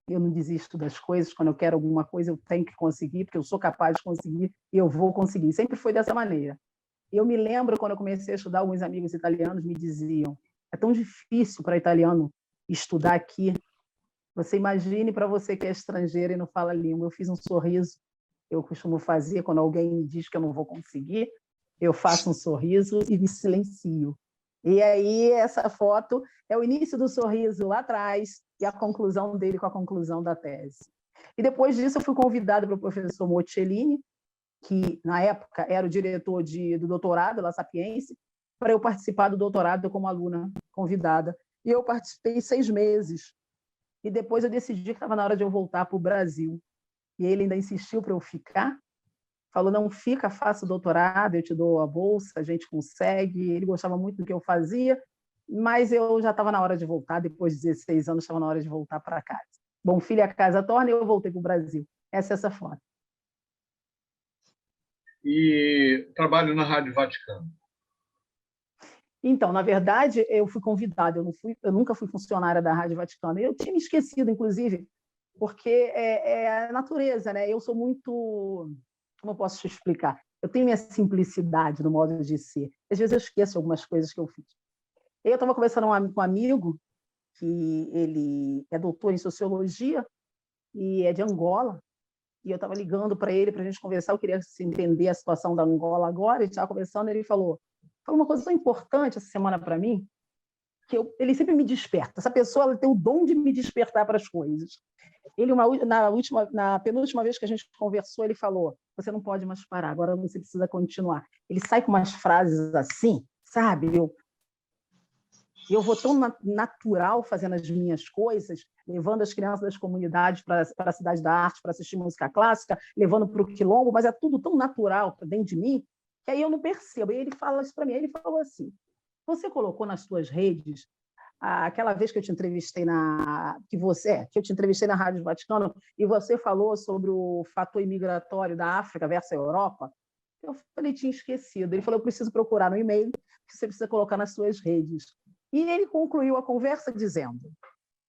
eu não desisto das coisas. Quando eu quero alguma coisa, eu tenho que conseguir, porque eu sou capaz de conseguir e eu vou conseguir. Sempre foi dessa maneira. Eu me lembro, quando eu comecei a estudar, alguns amigos italianos me diziam: é tão difícil para italiano estudar aqui. Você imagine para você que é estrangeiro e não fala a língua. Eu fiz um sorriso, eu costumo fazer quando alguém me diz que eu não vou conseguir, eu faço um sorriso e me silencio. E aí essa foto é o início do sorriso lá atrás e a conclusão dele com a conclusão da tese. E depois disso eu fui convidada pelo professor Mocellini, que na época era o diretor do doutorado La Sapienza, para eu participar do doutorado como aluna convidada. E eu participei 6 meses. E depois eu decidi que estava na hora de eu voltar para o Brasil. E ele ainda insistiu para eu ficar. Falou: não fica, faça o doutorado, eu te dou a bolsa, a gente consegue. Ele gostava muito do que eu fazia, mas eu já estava na hora de voltar. Depois de 16 anos, estava na hora de voltar para casa. Bom filho, a casa torna, e eu voltei para o Brasil. Essa é essa foto.
E trabalho na Rádio Vaticano.
Então, na verdade, eu fui convidada, eu nunca fui funcionária da Rádio Vaticano. Eu tinha me esquecido, inclusive, porque é a natureza, né? Eu sou muito... Como eu posso te explicar? Eu tenho minha simplicidade no modo de ser. Às vezes eu esqueço algumas coisas que eu fiz. Eu estava conversando com um amigo, que ele é doutor em sociologia e é de Angola, e eu estava ligando para ele para a gente conversar. Eu queria entender a situação da Angola agora. A gente estava conversando, ele falou uma coisa tão importante essa semana para mim, que ele sempre me desperta. Essa pessoa, ela tem o dom de me despertar para as coisas. Ele, na penúltima vez que a gente conversou, ele falou: você não pode mais parar, agora você precisa continuar. Ele sai com umas frases assim, sabe? Eu vou tão natural fazendo as minhas coisas, levando as crianças das comunidades para a Cidade da Arte para assistir música clássica, levando para o Quilombo, mas é tudo tão natural dentro de mim, que aí eu não percebo. E ele fala isso para mim. Ele falou assim: você colocou nas suas redes, aquela vez que eu te entrevistei que eu te entrevistei na Rádio Vaticano, e você falou sobre o fator imigratório da África versus a Europa, Eu falei, tinha esquecido. Ele falou, eu preciso procurar no e-mail, que você precisa colocar nas suas redes. E ele concluiu a conversa dizendo,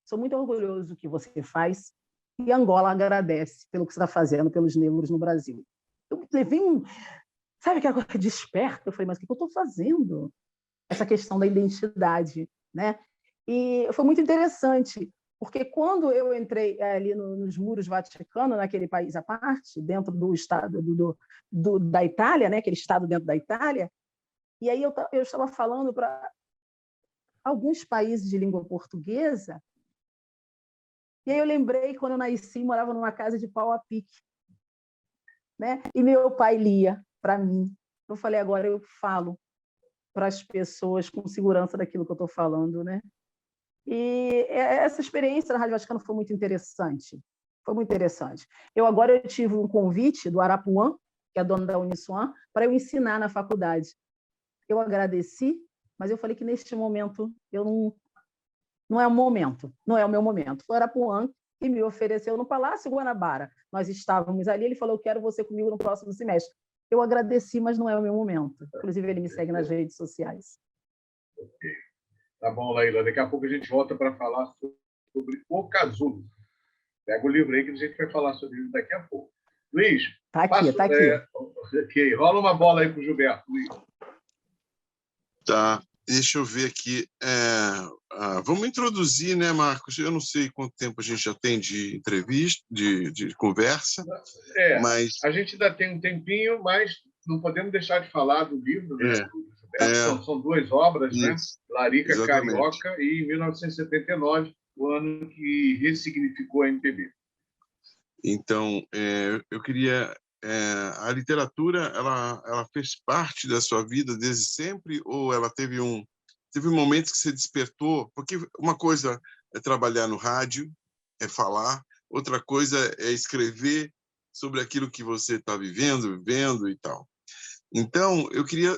sou muito orgulhoso do que você faz e Angola agradece pelo que você está fazendo pelos negros no Brasil. Eu levei sabe aquela coisa desperta? Eu falei, mas o que eu estou fazendo? Essa questão da identidade, né? E foi muito interessante, porque quando eu entrei ali nos muros vaticanos, naquele país à parte, dentro do estado da Itália, né? Aquele estado dentro da Itália, e aí eu estava falando para alguns países de língua portuguesa, e aí eu lembrei, quando eu nasci, morava numa casa de pau a pique, né? E meu pai lia para mim. Eu falei, agora eu falo para as pessoas com segurança daquilo que eu estou falando, né? E essa experiência na Rádio Vaticano foi muito interessante. Foi muito interessante. Agora eu tive um convite do Arapuã, que é dono da Uniswan, para eu ensinar na faculdade. Eu agradeci, mas eu falei que neste momento não é o momento, não é o meu momento. Foi o Arapuã que me ofereceu no Palácio Guanabara. Nós estávamos ali, ele falou, eu quero você comigo no próximo semestre. Eu agradeci, mas não é o meu momento. Inclusive, ele me segue nas redes sociais.
Ok. Tá bom, Laila. Daqui a pouco a gente volta para falar sobre o casulo. Pega o livro aí que a gente vai falar sobre ele daqui a pouco. Luiz,
Está aqui, está aqui.
Ok, rola uma bola aí para o Gilberto, Luiz.
Tá, deixa eu ver aqui. Vamos introduzir, né, Marcos? Eu não sei quanto tempo a gente já tem de entrevista, de conversa, mas...
A gente ainda tem um tempinho, mas não podemos deixar de falar do livro, né? Do Gilberto. São duas obras,
isso,
né? Larica
exatamente.
Carioca e, em 1979, o ano que ressignificou a MPB.
Então, eu queria... a literatura, ela fez parte da sua vida desde sempre, ou ela teve momentos que você despertou? Porque uma coisa é trabalhar no rádio, é falar, outra coisa é escrever sobre aquilo que você está vivendo e tal. Então, eu queria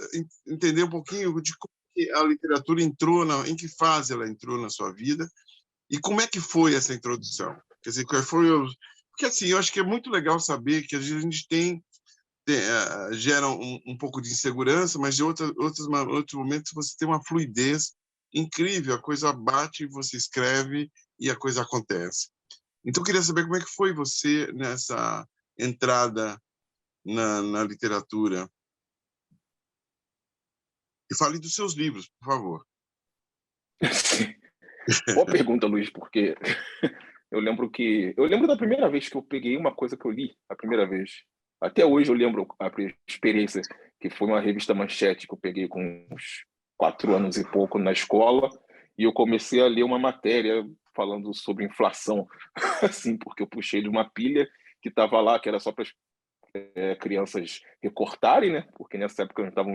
entender um pouquinho de como que a literatura em que fase ela entrou na sua vida e como é que foi essa introdução. Quer dizer, qual foi porque assim, eu acho que é muito legal saber que a gente gera um pouco de insegurança, mas de outros momentos você tem uma fluidez incrível, a coisa bate, você escreve e a coisa acontece. Então, eu queria saber como é que foi você nessa entrada na literatura. E fale dos seus livros, por favor.
Boa pergunta, Luiz, porque eu lembro da primeira vez que eu peguei uma coisa que eu li, a primeira vez. Até hoje eu lembro a experiência, que foi uma revista Manchete que eu peguei com uns 4 anos e pouco na escola, e eu comecei a ler uma matéria falando sobre inflação, assim, porque eu puxei de uma pilha que estava lá, que era só para crianças recortarem, né? Porque nessa época eu estava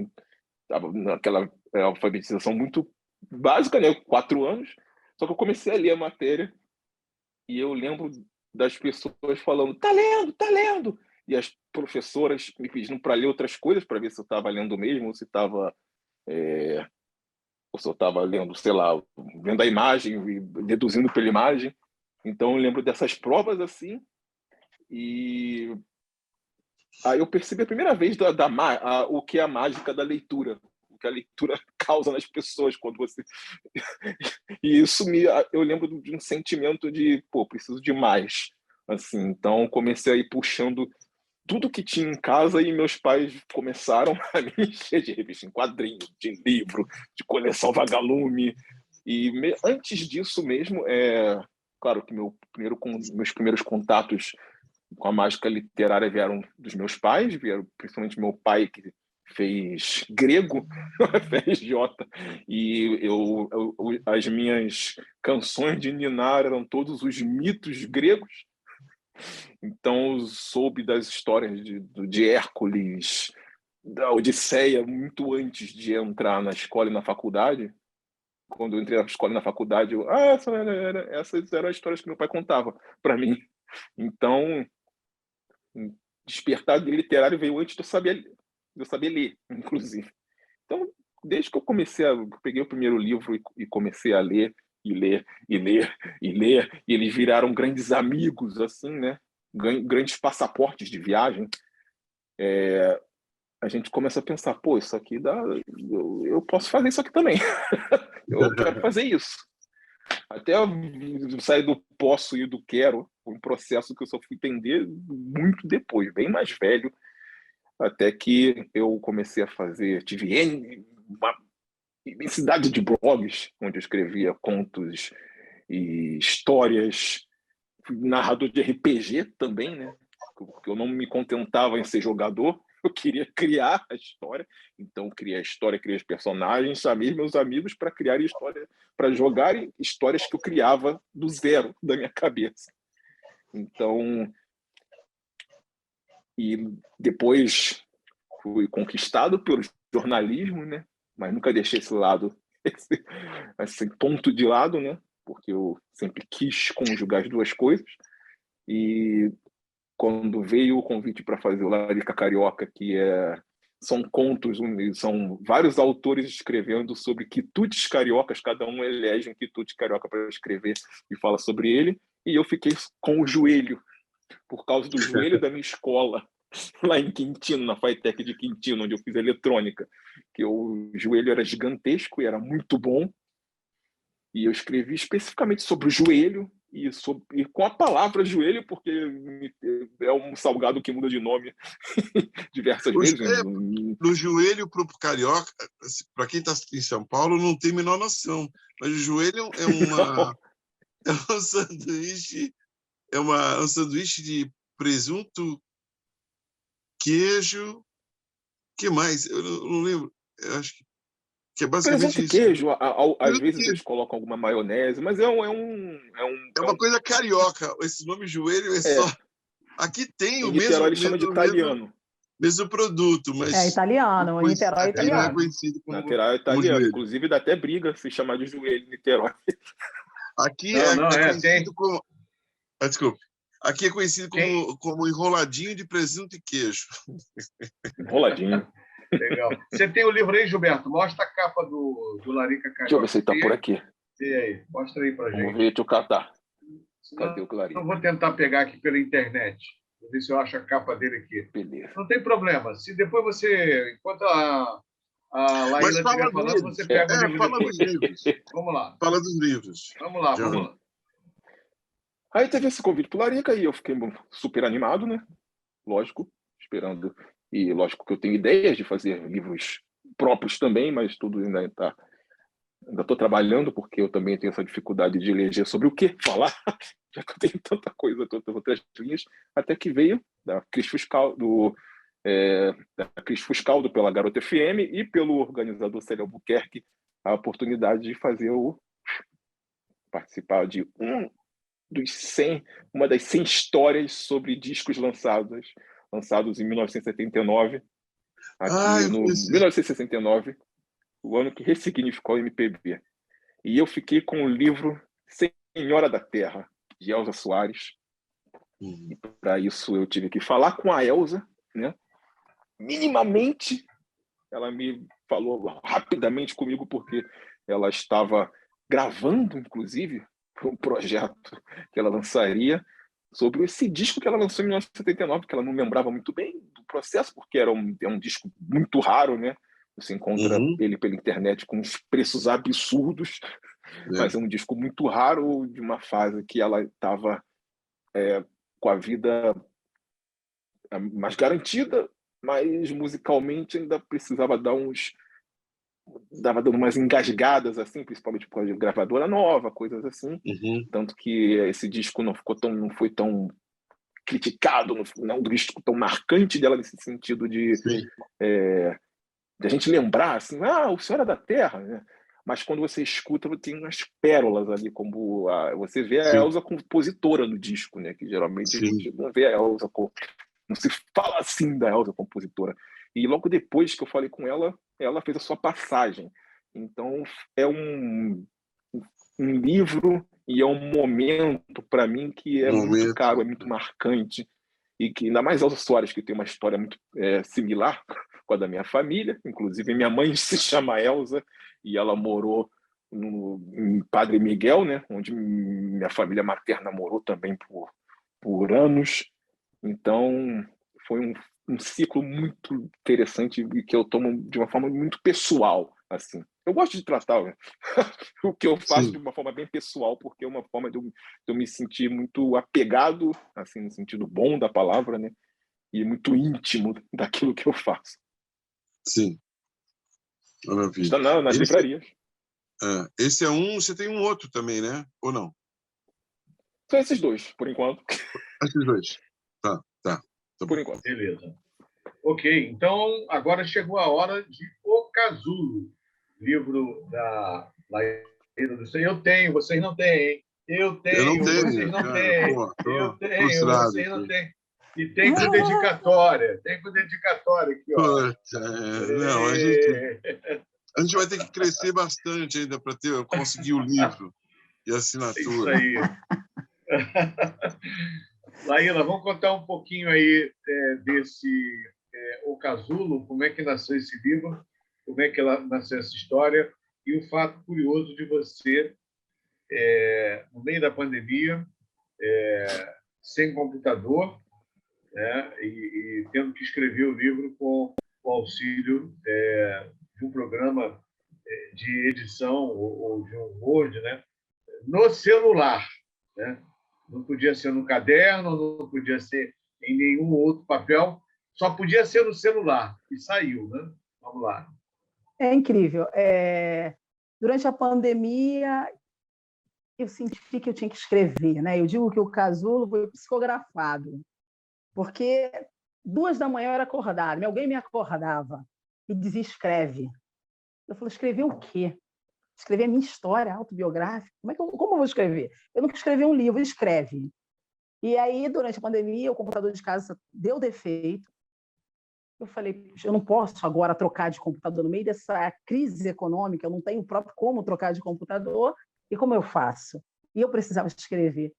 naquela alfabetização muito básica, né? 4 anos. Só que eu comecei a ler a matéria e eu lembro das pessoas falando, tá lendo, tá lendo! E as professoras me pedindo para ler outras coisas, para ver se eu estava lendo mesmo, ou se eu estava lendo, sei lá, vendo a imagem e deduzindo pela imagem. Então eu lembro dessas provas assim, e aí eu percebi a primeira vez o que é a mágica da leitura, o que a leitura causa nas pessoas quando você... E eu lembro de um sentimento de, pô, preciso de mais, assim. Então comecei a ir puxando tudo que tinha em casa e meus pais começaram a me encher de revista em quadrinho, de livro, de coleção vagalume. E antes disso mesmo, claro que meus primeiros contatos com a mágica literária vieram dos meus pais, vieram principalmente meu pai, que fez grego na FRJ, e as minhas canções de ninar eram todos os mitos gregos. Então eu soube das histórias de Hércules, da Odisseia, muito antes de entrar na escola e na faculdade. Quando eu entrei na escola e na faculdade, essas eram as histórias que meu pai contava para mim. Então, despertar literário veio antes de eu saber ler, inclusive. Então, desde que eu peguei o primeiro livro e comecei a ler, e ler, e ler, e ler, e eles viraram grandes amigos, assim, né? Grandes passaportes de viagem. a gente começa a pensar, pô, isso aqui dá, eu posso fazer isso aqui também. Eu quero fazer isso. Até eu sair do posso e do quero, um processo que eu só fui entender muito depois, bem mais velho, até que eu comecei a fazer, tive uma imensidade de blogs, onde eu escrevia contos e histórias, fui narrador de RPG também, né? Porque eu não me contentava em ser jogador, eu queria criar a história, então criei a história, criei os personagens, chamei meus amigos para criar história, para jogarem histórias que eu criava do zero da minha cabeça. Então, e depois fui conquistado pelo jornalismo, né? Mas nunca deixei esse lado, esse ponto de lado, né? Porque eu sempre quis conjugar as duas coisas. E quando veio o convite para fazer o Larica Carioca, são contos, são vários autores escrevendo sobre quitutes cariocas, cada um elege um quitute carioca para escrever e fala sobre ele, e eu fiquei com o joelho, por causa do joelho da minha escola, lá em Quintino, na FATEC de Quintino, onde eu fiz eletrônica, que o joelho era gigantesco e era muito bom, e eu escrevi especificamente sobre o joelho, e com a palavra joelho, porque é um salgado que muda de nome diversas vezes.
No joelho para o carioca, para quem está em São Paulo, não tem a menor noção. Mas o joelho é um sanduíche, um sanduíche de presunto, queijo, que mais? Eu não lembro. Eu acho que é basicamente
presunto,
isso.
queijo, às vezes
Queijo.
eles colocam alguma maionese, mas é
uma coisa carioca. Esse nome joelho é só. Aqui tem
em
o
Niterói
mesmo,
ele chama de italiano.
mesmo produto, mas
É italiano, Niterói é
aqui não é
italiano.
conhecido
Niterói é
como
italiano,
joelho.
inclusive dá até briga se chamar de joelho em Niterói.
Aqui
Não,
é
tem.
conhecido como. Desculpe. Aqui é conhecido como enroladinho de presunto e queijo.
Enroladinho.
Legal. Você tem o livro aí, Gilberto? Mostra a capa do Larica Carioca.
Deixa eu ver se ele está por aqui.
E aí? Mostra aí para gente.
Vamos ver, deixa eu catar. Cadê
Senão,
o Clarinho?
eu vou tentar pegar aqui pela internet. Vou ver se eu acho a capa dele aqui.
Beleza.
Não tem problema. Se depois você, enquanto a
Mas
Laíla estiver falando, você pega o livro
fala
depois.
dos livros.
Vamos lá.
Fala dos livros.
Vamos lá, vamos lá.
Aí teve esse convite pro Larica e eu fiquei super animado, né? Lógico, esperando. E lógico que eu tenho ideias de fazer livros próprios também, mas tudo ainda estou trabalhando, porque eu também tenho essa dificuldade de eleger sobre o que falar, já que eu tenho tanta coisa, tantas outras linhas, até que veio da Cris Fuscaldo pela Garota FM e pelo organizador Célio Albuquerque a oportunidade de participar de uma das 100 histórias sobre discos lançados em 1979, aqui no 1969, o ano que ressignificou o MPB. E eu fiquei com o livro Senhora da Terra, de Elza Soares. E para isso eu tive que falar com a Elza, né? Minimamente, ela me falou rapidamente comigo, porque ela estava gravando, inclusive, um projeto que ela lançaria sobre esse disco que ela lançou em 1979, que ela não lembrava muito bem do processo, porque é um disco muito raro, né? Você encontra ele pela internet com uns preços absurdos, mas é um disco muito raro, de uma fase que ela estava com a vida mais garantida, mas musicalmente ainda precisava dava dando umas engasgadas, assim, principalmente por causa de gravadora nova, coisas assim. Tanto que esse disco não foi tão criticado, não é um disco tão marcante dela nesse sentido de a gente lembrar, assim, o Senhora da Terra, né? Mas quando você escuta, tem umas pérolas ali, como você vê a Elza compositora no disco, né? Que geralmente a gente não vê a Elza, não se fala assim da Elza compositora. E logo depois que eu falei com ela, ela fez a sua passagem. Então é um livro e é um momento para mim que é muito caro, é muito marcante, e que ainda mais Elza Soares, que tem uma história muito similar com a da minha família. Inclusive minha mãe se chama Elza e ela morou em Padre Miguel, né, onde minha família materna morou também por anos. Então foi um ciclo muito interessante e que eu tomo de uma forma muito pessoal, assim. Eu gosto de tratar o que eu faço de
Sim,
uma forma bem pessoal, porque é uma forma de eu me sentir muito apegado, assim, no sentido bom da palavra, né? E muito íntimo daquilo que eu faço.
sim, maravilha.
Está nas
Esse,
livrarias.
esse é um, você tem um outro também, né? Ou não?
São esses dois, por enquanto.
Esses dois. Tá, tá, tá
Por
bom.
enquanto.
Beleza. Ok, então agora chegou a hora de O Casulo, livro da Laíra do Céu. Eu tenho, vocês não têm, hein? Eu
Eu não
tenho, vocês
tenho,
não
cara,
têm.
pô,
Eu
tô
tenho,
frustrado
vocês não
aqui.
têm. E tem com dedicatória, tem com dedicatória aqui, ó.
Puta, não, a gente vai ter que crescer bastante ainda para conseguir o livro e a
É isso
assinatura.
aí. Laíla, vamos contar um pouquinho aí desse O Casulo, como é que nasceu esse livro, como é que nasceu essa história, e o fato curioso de você, no meio da pandemia, sem computador, né, e tendo que escrever o livro com o auxílio de um programa de edição ou de um Word, né, no celular, né? Não podia ser no caderno, não podia ser em nenhum outro papel, só podia ser no celular. E saiu, né? Vamos lá.
É incrível. Durante a pandemia, eu senti que eu tinha que escrever, né? Eu digo que o casulo foi psicografado, porque 2 da manhã eu era acordada, alguém me acordava e dizia, escreve. Eu falei, escrever o quê? Escrever a minha história autobiográfica? Como eu vou escrever? Eu nunca escrevi um livro, escreve. E aí, durante a pandemia, o computador de casa deu defeito. Eu falei, eu não posso agora trocar de computador no meio dessa crise econômica, eu não tenho próprio como trocar de computador, e como eu faço? E eu precisava escrever.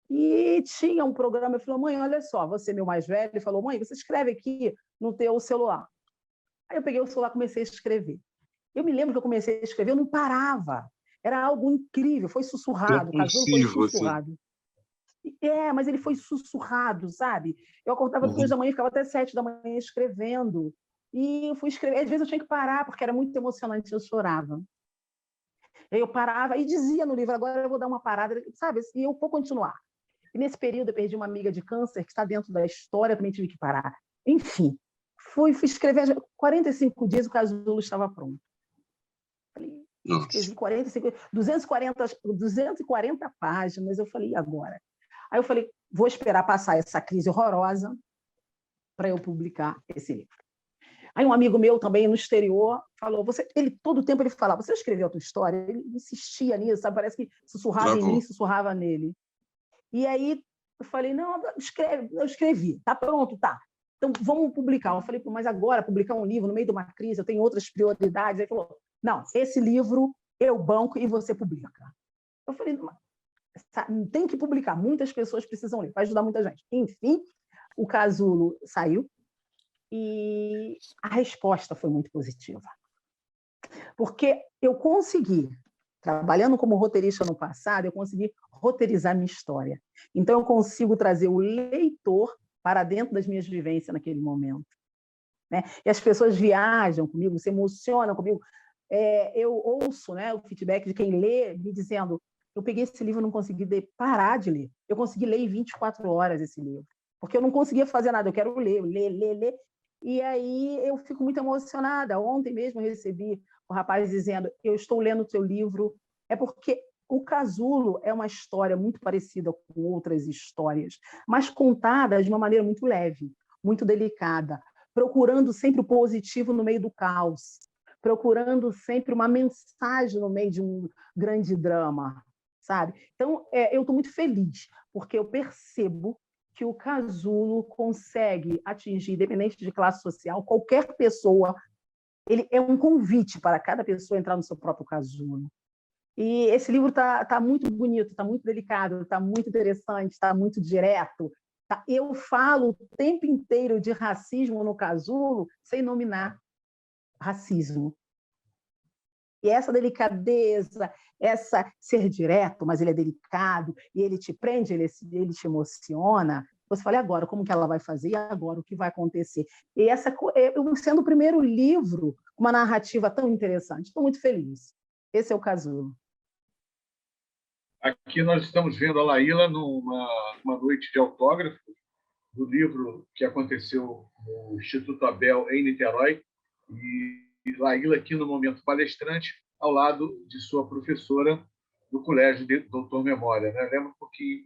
E tinha um programa, eu falei, mãe, olha só, você meu mais velho, falou, mãe, você escreve aqui no teu celular. Aí eu peguei o celular e comecei a escrever. Eu me lembro que eu comecei a escrever, eu não parava. Era algo incrível, foi sussurrado, o casulo foi
Compulsivo, assim.
sussurrado. Mas ele foi sussurrado, sabe? Eu acordava 2 da manhã e ficava até 7 da manhã escrevendo. E eu fui escrever. Às vezes eu tinha que parar, porque era muito emocionante, eu chorava. Aí eu parava e dizia no livro, agora eu vou dar uma parada, sabe? E eu vou continuar. E nesse período eu perdi uma amiga de câncer que está dentro da história, também tive que parar. Enfim, fui escrever. 45 dias o casulo estava pronto.
Nossa.
Escrevi 45, 240 páginas. Eu falei, e agora? Aí eu falei, vou esperar passar essa crise horrorosa para eu publicar esse livro. Aí um amigo meu também no exterior falou, todo o tempo ele falava, você escreveu a tua história? Ele insistia nisso, sabe? Parece que sussurrava em mim,
Travou.
sussurrava nele. E aí eu falei, não, eu escrevi, tá pronto, tá. Então vamos publicar. Eu falei, mas agora publicar um livro no meio de uma crise, eu tenho outras prioridades. Ele falou, não, esse livro eu banco e você publica. Eu falei, tem que publicar, muitas pessoas precisam ler, vai ajudar muita gente. Enfim, o casulo saiu e a resposta foi muito positiva. Porque eu consegui, trabalhando como roteirista no passado, eu consegui roteirizar minha história. Então, eu consigo trazer o leitor para dentro das minhas vivências naquele momento. Né? E as pessoas viajam comigo, se emocionam comigo. Eu ouço, né, o feedback de quem lê me dizendo, eu peguei esse livro e não consegui parar de ler. Eu consegui ler em 24 horas esse livro, porque eu não conseguia fazer nada, eu quero ler. E aí eu fico muito emocionada. Ontem mesmo eu recebi um rapaz dizendo, eu estou lendo o teu livro, é porque o casulo é uma história muito parecida com outras histórias, mas contada de uma maneira muito leve, muito delicada, procurando sempre o positivo no meio do caos, procurando sempre uma mensagem no meio de um grande drama, sabe? Então, eu estou muito feliz, porque eu percebo que o casulo consegue atingir, independente de classe social, qualquer pessoa. Ele é um convite para cada pessoa entrar no seu próprio casulo. E esse livro tá muito bonito, está muito delicado, está muito interessante, está muito direto. Tá? Eu falo o tempo inteiro de racismo no casulo sem nominar racismo. E essa delicadeza, essa ser direto, mas ele é delicado, e ele te prende, ele te emociona, Você fala, e agora? Como que ela vai fazer? E agora? O que vai acontecer? E sendo o primeiro livro, uma narrativa tão interessante. Estou muito feliz. Esse é o Casulo.
Aqui nós estamos vendo a Laíla numa noite de autógrafo do livro que aconteceu no Instituto Abel, em Niterói, e Laíla aqui no momento palestrante, ao lado de sua professora do Colégio de Doutor Memória. Né? Lembra um pouquinho.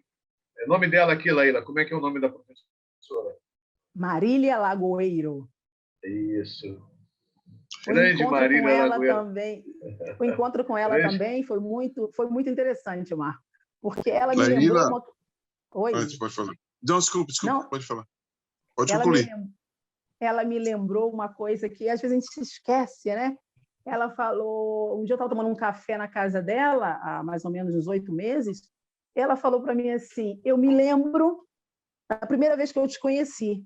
O nome dela aqui, Laíla, como é que é o nome da professora?
Marília Lagoeiro.
Isso.
Grande Marília Lagoeiro. O encontro com ela também foi muito interessante, Marco, porque ela me lembrou uma... Oi.
Pode falar. Não, desculpa,
Não.
Pode falar. Pode concluir.
Ela me lembrou uma coisa que às vezes a gente se esquece, né? Ela falou... Um dia eu estava tomando um café na casa dela, há mais ou menos uns 8 meses, ela falou para mim assim, eu me lembro da primeira vez que eu te conheci,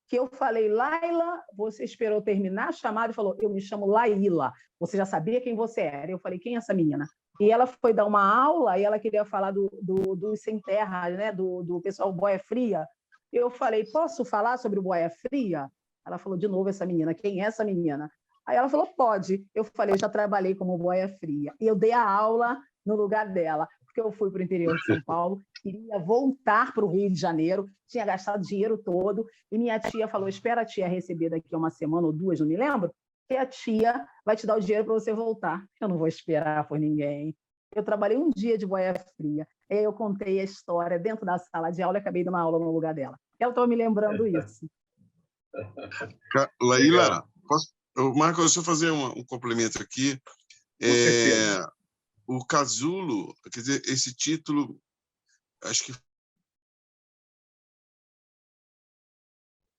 que eu falei, Laila, você esperou terminar a chamada e falou, eu me chamo Laíla, você já sabia quem você era. Eu falei, quem é essa menina? E ela foi dar uma aula e ela queria falar do Sem Terra, né? do pessoal Boia Fria. Eu falei, posso falar sobre o Boia Fria? Ela falou, de novo, essa menina, quem é essa menina? Aí ela falou, pode. Eu falei, eu já trabalhei como Boia Fria. E eu dei a aula no lugar dela, porque eu fui para o interior de São Paulo, queria voltar para o Rio de Janeiro, tinha gastado dinheiro todo, e minha tia falou, espera a tia receber daqui a uma semana ou 2, não me lembro, que a tia vai te dar o dinheiro para você voltar. Eu não vou esperar por ninguém. Eu trabalhei um dia de Boia Fria, aí eu contei a história dentro da sala de aula e acabei dando aula no lugar dela. Ela estava me lembrando isso.
Laíla, Marco, deixa eu fazer um complemento aqui. O Casulo, quer dizer, esse título, acho que...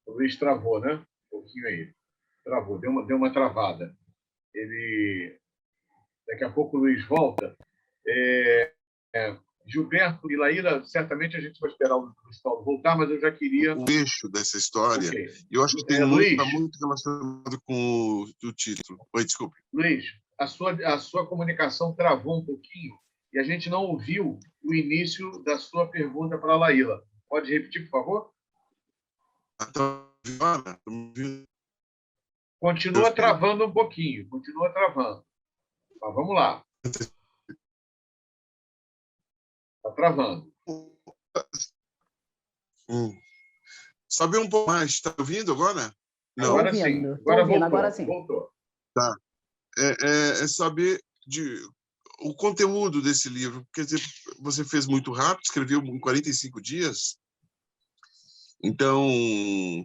O Luiz travou, né? Um pouquinho aí. Travou, deu uma travada. Daqui a pouco o Luiz volta. Gilberto e Laíla, certamente a gente vai esperar o Luiz Paulo voltar, mas eu já queria...
O eixo dessa história,
okay.
Eu acho que tem muito relacionado com o título. Oi, desculpe.
Luiz, a sua comunicação travou um pouquinho e a gente não ouviu o início da sua pergunta para a Laíla. Pode repetir, por favor? Continua travando um pouquinho, continua travando. Mas vamos lá. Está travando.
Sobe um pouco mais. Está ouvindo agora?
Não. Agora sim. Agora sim. Voltou.
Tá. É saber o conteúdo desse livro. Quer dizer, você fez muito rápido, escreveu em 45 dias. Então,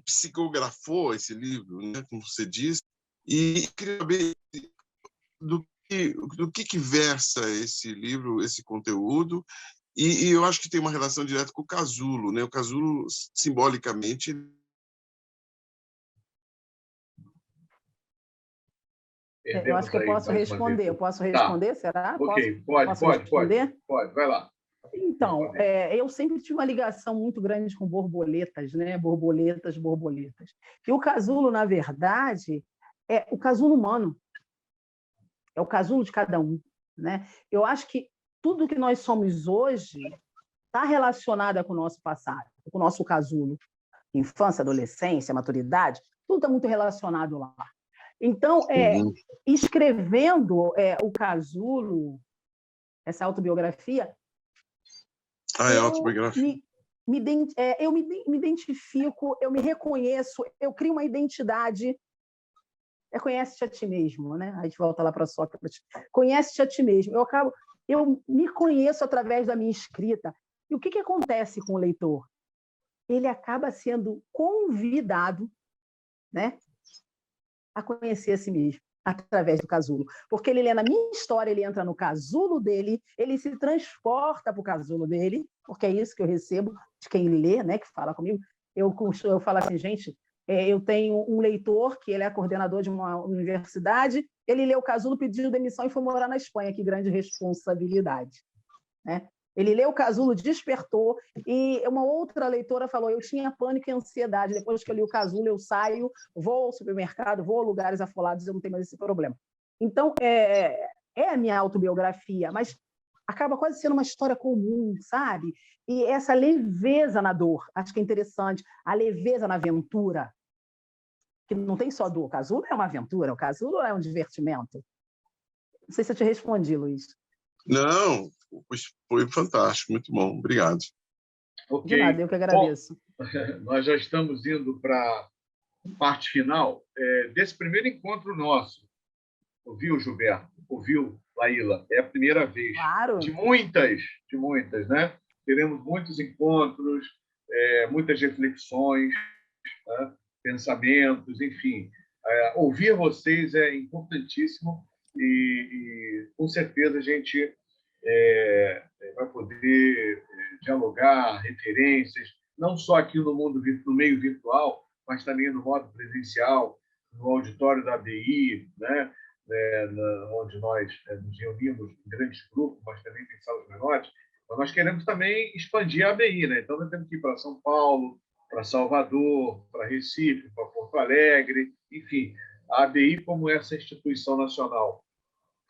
psicografou esse livro, né, como você disse, e queria saber do que versa esse livro, esse conteúdo, e eu acho que tem uma relação direta com o casulo, né? O casulo, simbolicamente...
Eu acho que eu posso responder. Eu posso responder, será?
Ok, pode. Pode, vai lá.
Então, eu sempre tive uma ligação muito grande com borboletas, né? Borboletas. E o casulo, na verdade, é o casulo humano. É o casulo de cada um, né? Eu acho que tudo que nós somos hoje está relacionado com o nosso passado, com o nosso casulo. Infância, adolescência, maturidade, tudo está muito relacionado lá. Então, escrevendo o Casulo, essa autobiografia, eu me identifico, eu me reconheço, eu crio uma identidade. Conhece-te a ti mesmo, né? A gente volta lá para Sócrates. Conhece-te a ti mesmo. Eu me conheço através da minha escrita. E o que acontece com o leitor? Ele acaba sendo convidado, né, a conhecer a si mesmo através do casulo. Porque ele lê na minha história, ele entra no casulo dele, ele se transporta para o casulo dele, porque é isso que eu recebo de quem lê, né, que fala comigo. Eu falo assim, gente, eu tenho um leitor que ele é coordenador de uma universidade, ele leu o casulo, pediu demissão e foi morar na Espanha. Que grande responsabilidade, né? Ele leu o casulo, despertou, e uma outra leitora falou, eu tinha pânico e ansiedade, depois que eu li o casulo, eu saio, vou ao supermercado, vou a lugares afolados, eu não tenho mais esse problema. Então, é a minha autobiografia, mas acaba quase sendo uma história comum, sabe? E essa leveza na dor, acho que é interessante, a leveza na aventura, que não tem só dor. O casulo é uma aventura, o casulo é um divertimento. Não sei se eu te respondi, Luiz.
Não, foi fantástico, muito bom, obrigado.
De nada, eu que
Bom,
agradeço.
nós já estamos indo para a parte final desse primeiro encontro nosso. Ouviu, Gilberto? Ouviu, Laíla? É a primeira vez.
Claro.
De muitas, né? Teremos muitos encontros, muitas reflexões, né? Pensamentos, enfim. Ouvir vocês é importantíssimo e com certeza a gente vai poder dialogar, referências, não só aqui no meio virtual, mas também no modo presencial, no auditório da ABI, né? Onde nós nos reunimos em grandes grupos, mas também tem salas menores. Mas nós queremos também expandir a ABI, né? Então nós temos que ir para São Paulo, para Salvador, para Recife, para Porto Alegre, enfim, a ABI como essa instituição nacional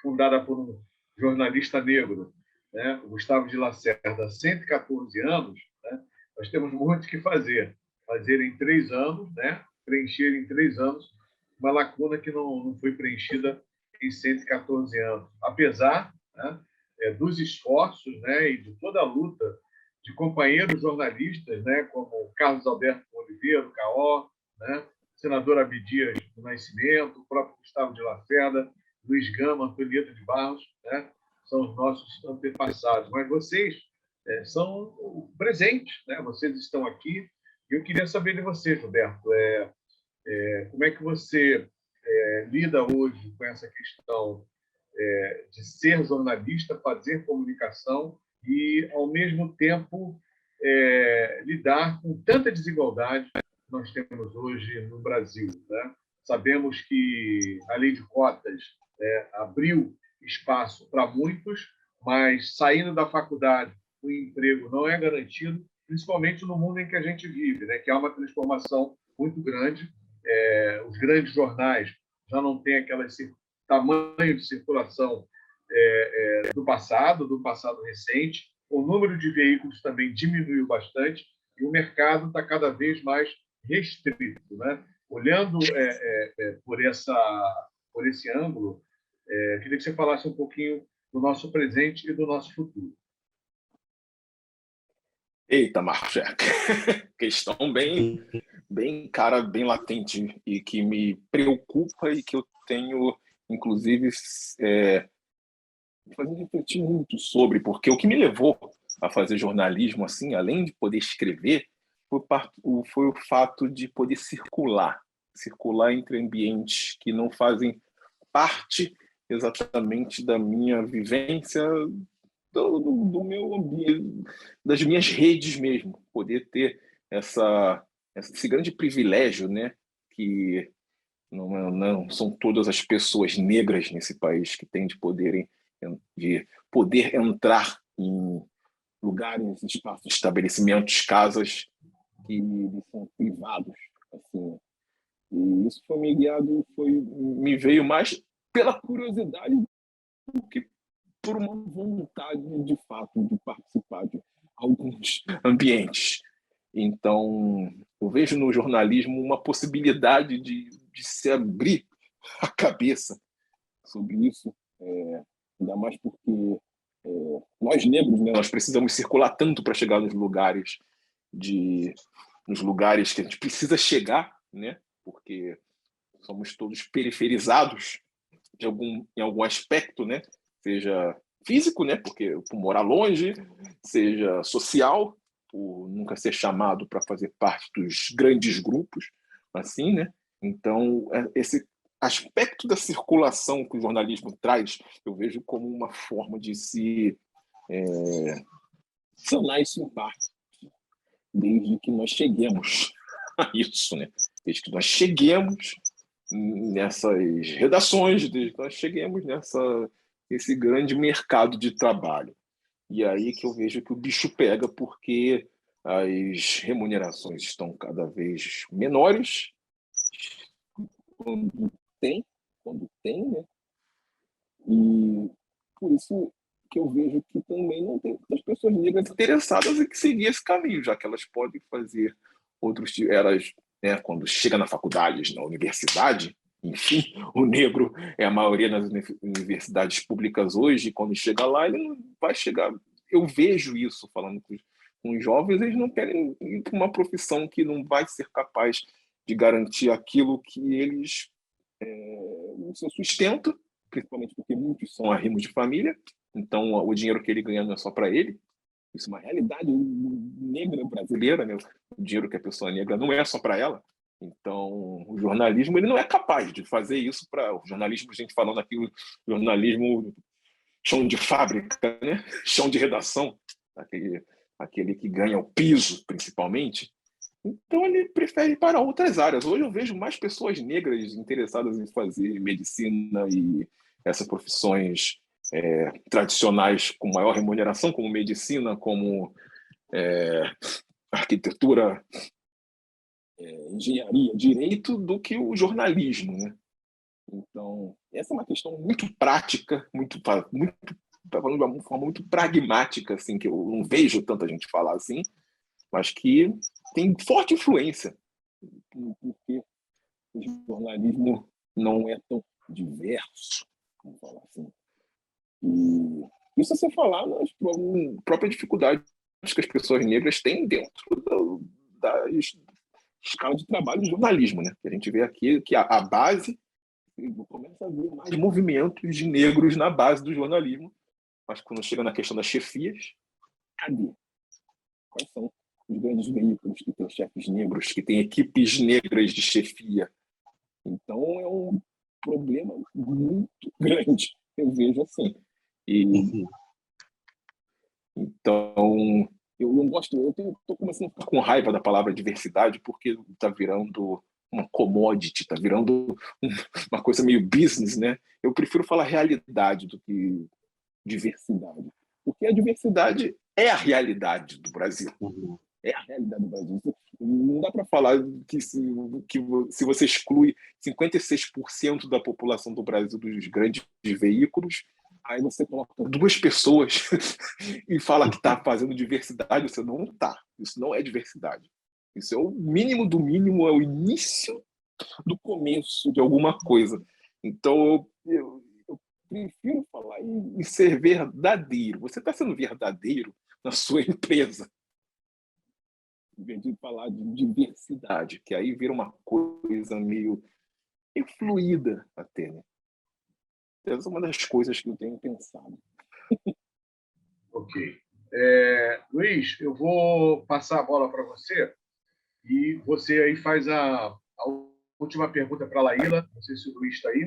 fundada por um jornalista negro, né, o Gustavo de Lacerda, há 114 anos, né, nós temos muito que fazer em 3 anos, né, preencher em 3 anos uma lacuna que não foi preenchida em 114 anos, apesar, né, dos esforços, né, e de toda a luta de companheiros jornalistas, né, como Carlos Alberto Oliveira, o Caó, né, senador Abdias do Nascimento, o próprio Gustavo de Lacerda, Luiz Gama, Antonieta de Barros, né, são os nossos antepassados. Mas vocês são o presente, né? Vocês estão aqui. E eu queria saber de você, Gilberto, como é que você lida hoje com essa questão de ser jornalista, fazer comunicação e, ao mesmo tempo, lidar com tanta desigualdade que nós temos hoje no Brasil, né? Sabemos que a lei de cotas abriu espaço para muitos, mas saindo da faculdade, o emprego não é garantido, principalmente no mundo em que a gente vive, né? Que há uma transformação muito grande. Os grandes jornais já não têm aquele tamanho de circulação do passado recente. O número de veículos também diminuiu bastante e o mercado está cada vez mais restrito, né? Olhando por esse ângulo, queria que você falasse um pouquinho do nosso presente e do nosso futuro.
Eita, Marcos, questão bem cara, bem latente e que me preocupa e que eu tenho, inclusive, fazendo refletir muito sobre, porque o que me levou a fazer jornalismo, assim, além de poder escrever, foi o fato de poder circular entre ambientes que não fazem parte exatamente da minha vivência, do meu ambiente, das minhas redes mesmo, poder ter esse grande privilégio, né, que não são todas as pessoas negras nesse país que têm de poder entrar em lugares, espaços, estabelecimentos, casas que são privados, assim. E isso me veio mais pela curiosidade do que por uma vontade de fato de participar de alguns ambientes. Então, eu vejo no jornalismo uma possibilidade de se abrir a cabeça sobre isso, ainda mais porque nós negros, né, nós precisamos circular tanto para chegar nos lugares que a gente precisa chegar, né, porque somos todos periferizados em algum aspecto, né, seja físico, né, porque por morar longe, seja social, por nunca ser chamado para fazer parte dos grandes grupos, assim, né? Então, esse aspecto da circulação que o jornalismo traz, eu vejo como uma forma de se sanar isso em parte, desde que nós cheguemos a isso, né? Desde que nós cheguemos nessas redações, desde que nós cheguemos esse grande mercado de trabalho. E aí que eu vejo que o bicho pega, porque as remunerações estão cada vez menores, quando tem, né? E por isso que eu vejo que também não tem muitas pessoas negras interessadas em seguir esse caminho, já que elas podem fazer outros tipos. Elas, né, quando chega na faculdade, na universidade, enfim, o negro é a maioria nas universidades públicas hoje, e quando chega lá, ele não vai chegar. Eu vejo isso falando com os jovens, eles não querem ir para uma profissão que não vai ser capaz de garantir aquilo que eles o seu sustento, principalmente porque muitos são arrimos de família, então o dinheiro que ele ganha não é só para ele. Isso é uma realidade negra brasileira, né? O dinheiro que a pessoa negra não é só para ela. Então, o jornalismo ele não é capaz de fazer isso para o jornalismo, a gente falando aqui, o jornalismo chão de fábrica, né? Chão de redação, aquele que ganha o piso, principalmente. Então, ele prefere ir para outras áreas. Hoje eu vejo mais pessoas negras interessadas em fazer medicina e essas profissões tradicionais com maior remuneração, como medicina, como arquitetura, engenharia, direito, do que o jornalismo, né? Então, essa é uma questão muito prática, falando de uma forma muito pragmática, assim, que eu não vejo tanta gente falar assim, mas que tem forte influência, porque o jornalismo não é tão diverso, vamos falar assim. E isso sem falar nas próprias dificuldades que as pessoas negras têm dentro da escala de trabalho do jornalismo, né? Que a gente vê aqui que a base começa a ver mais movimentos de negros na base do jornalismo, mas quando chega na questão das chefias, cadê? Quais são os grandes veículos que têm chefes negros, que têm equipes negras de chefia? Então é um problema muito grande, eu vejo assim. Então, eu não gosto, eu estou começando a ficar com raiva da palavra diversidade, porque está virando uma commodity, está virando uma coisa meio business, né? Eu prefiro falar realidade do que diversidade, porque a diversidade é a realidade do Brasil. É a realidade do Brasil. Não dá para falar que se você exclui 56% da população do Brasil dos grandes veículos, aí você coloca 2 pessoas e fala que está fazendo diversidade, você não está. Isso não é diversidade. Isso é o mínimo do mínimo, é o início do começo de alguma coisa. Então, eu prefiro falar em ser verdadeiro. Você está sendo verdadeiro na sua empresa, em vez de falar de diversidade, que aí vira uma coisa meio fluida até, né? Essa é uma das coisas que eu tenho pensado.
Ok. Luiz, eu vou passar a bola para você e você aí faz a última pergunta para a Laíla. Não sei se o Luiz está aí.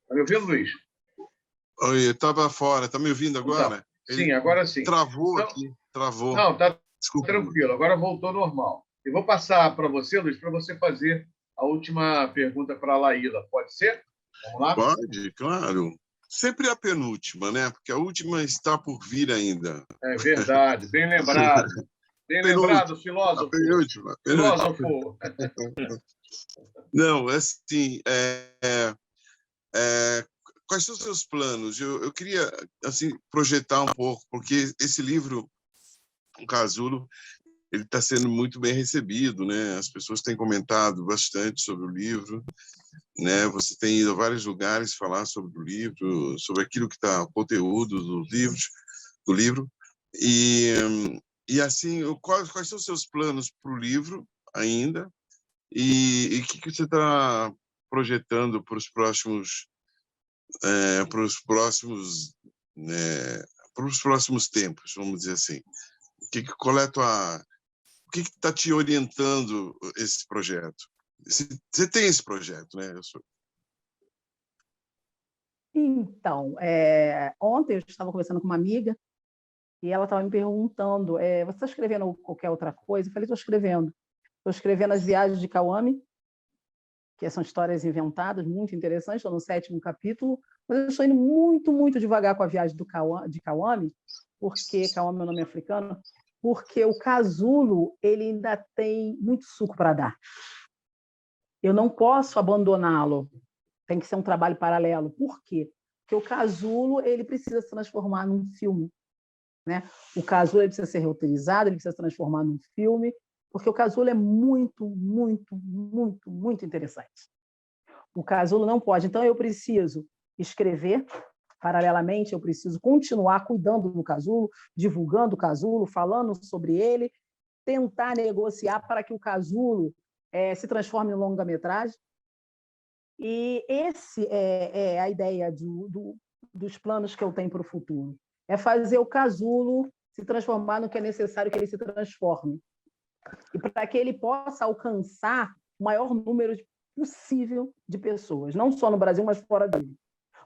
Está me ouvindo, Luiz?
Oi, eu estava fora. Está me ouvindo agora?
Então, sim, agora sim.
Travou aqui. Travou.
Não, está tranquilo. Agora voltou normal. Eu vou passar para você, Luiz, para você fazer a última pergunta para a Laíla. Pode ser? Vamos lá?
Pode, claro. Sempre a penúltima, né? Porque a última está por vir ainda.
É verdade. Bem lembrado. Bem lembrado, filósofo.
A penúltima.
Filósofo.
Não, assim, quais são os seus planos? Eu queria assim projetar um pouco, porque esse livro, o Casulo, ele está sendo muito bem recebido, né? As pessoas têm comentado bastante sobre o livro, né? Você tem ido a vários lugares falar sobre o livro, sobre aquilo que está o conteúdo do livro. E assim, quais são os seus planos para o livro ainda? E o que você está projetando para os próximos tempos, vamos dizer assim? O que está te orientando esse projeto? Você tem esse projeto, né?
Então, ontem eu estava conversando com uma amiga e ela estava me perguntando, você está escrevendo qualquer outra coisa? Eu falei, estou escrevendo. Estou escrevendo As Viagens de Kawame, que são histórias inventadas, muito interessantes, estou no 7º capítulo, mas eu estou indo muito, muito devagar com a viagem de Kawame, porque Kawame é o nome africano, porque o casulo ele ainda tem muito suco para dar. Eu não posso abandoná-lo, tem que ser um trabalho paralelo. Por quê? que o casulo ele precisa se transformar num filme, né? O casulo ele precisa ser roteirizado, ele precisa se transformar num filme, porque o casulo é muito, muito, muito, muito interessante. O casulo não pode. Então, eu preciso escrever, paralelamente, eu preciso continuar cuidando do casulo, divulgando o casulo, falando sobre ele, tentar negociar para que o casulo se transforme em longa-metragem. E esse é a ideia dos planos que eu tenho para o futuro. É fazer o casulo se transformar no que é necessário que ele se transforme. E para que ele possa alcançar o maior número possível de pessoas, não só no Brasil, mas fora dele.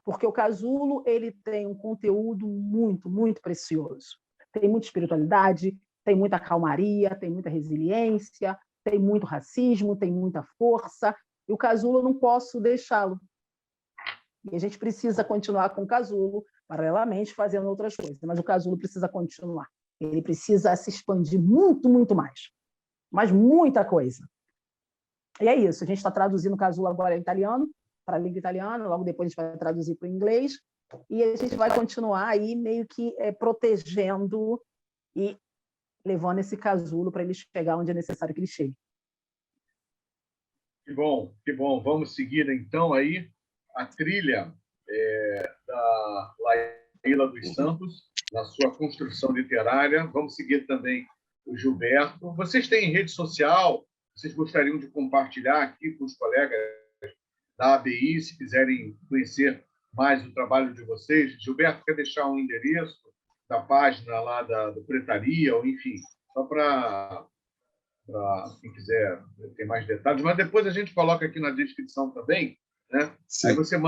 Porque o casulo ele tem um conteúdo muito, muito precioso. Tem muita espiritualidade, tem muita calmaria, tem muita resiliência, tem muito racismo, tem muita força. E o casulo eu não posso deixá-lo. E a gente precisa continuar com o casulo, paralelamente, fazendo outras coisas. Mas o casulo precisa continuar. Ele precisa se expandir muito, muito mais. Mas muita coisa. E é isso. A gente está traduzindo o casulo agora em italiano, para a língua italiana, logo depois a gente vai traduzir para o inglês, e a gente vai continuar aí meio que protegendo e levando esse casulo para ele chegar onde é necessário que ele chegue.
Que bom, que bom. Vamos seguir, então, aí a trilha da Laíla dos Santos, na sua construção literária. Vamos seguir também o Gilberto. Vocês têm rede social? Vocês gostariam de compartilhar aqui com os colegas da ABI, se quiserem conhecer mais o trabalho de vocês? Gilberto, quer deixar um endereço da página lá do Pretaria, ou enfim, só para quem quiser ter mais detalhes, mas depois a gente coloca aqui na descrição também, né? Aí você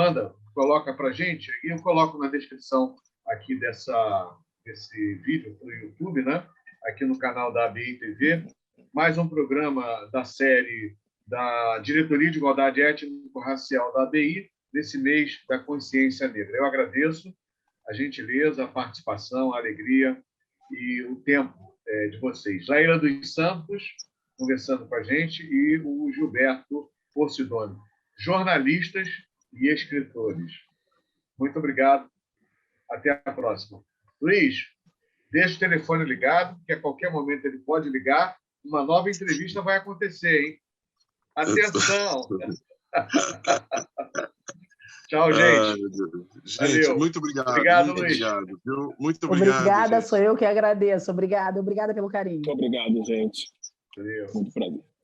coloca para a gente, e eu coloco na descrição aqui desse vídeo para o YouTube, né? Aqui no canal da ABI TV, mais um programa da série da Diretoria de Igualdade Étnico-Racial da ABI, nesse mês da consciência negra. Eu agradeço a gentileza, a participação, a alegria e o tempo de vocês. Laíla dos Santos, conversando com a gente, e o Gilberto Porcidoni, jornalistas e escritores. Muito obrigado. Até a próxima. Luiz, deixa o telefone ligado, que a qualquer momento ele pode ligar. Uma nova entrevista vai acontecer, hein? Atenção! Tchau, gente.
Gente,
valeu.
Muito obrigado.
Obrigado,
muito
Luiz.
obrigado, viu? Muito obrigado.
Obrigada,
gente.
sou eu que agradeço. Obrigada pelo carinho.
Muito obrigado, gente.
Valeu.
Muito prazer.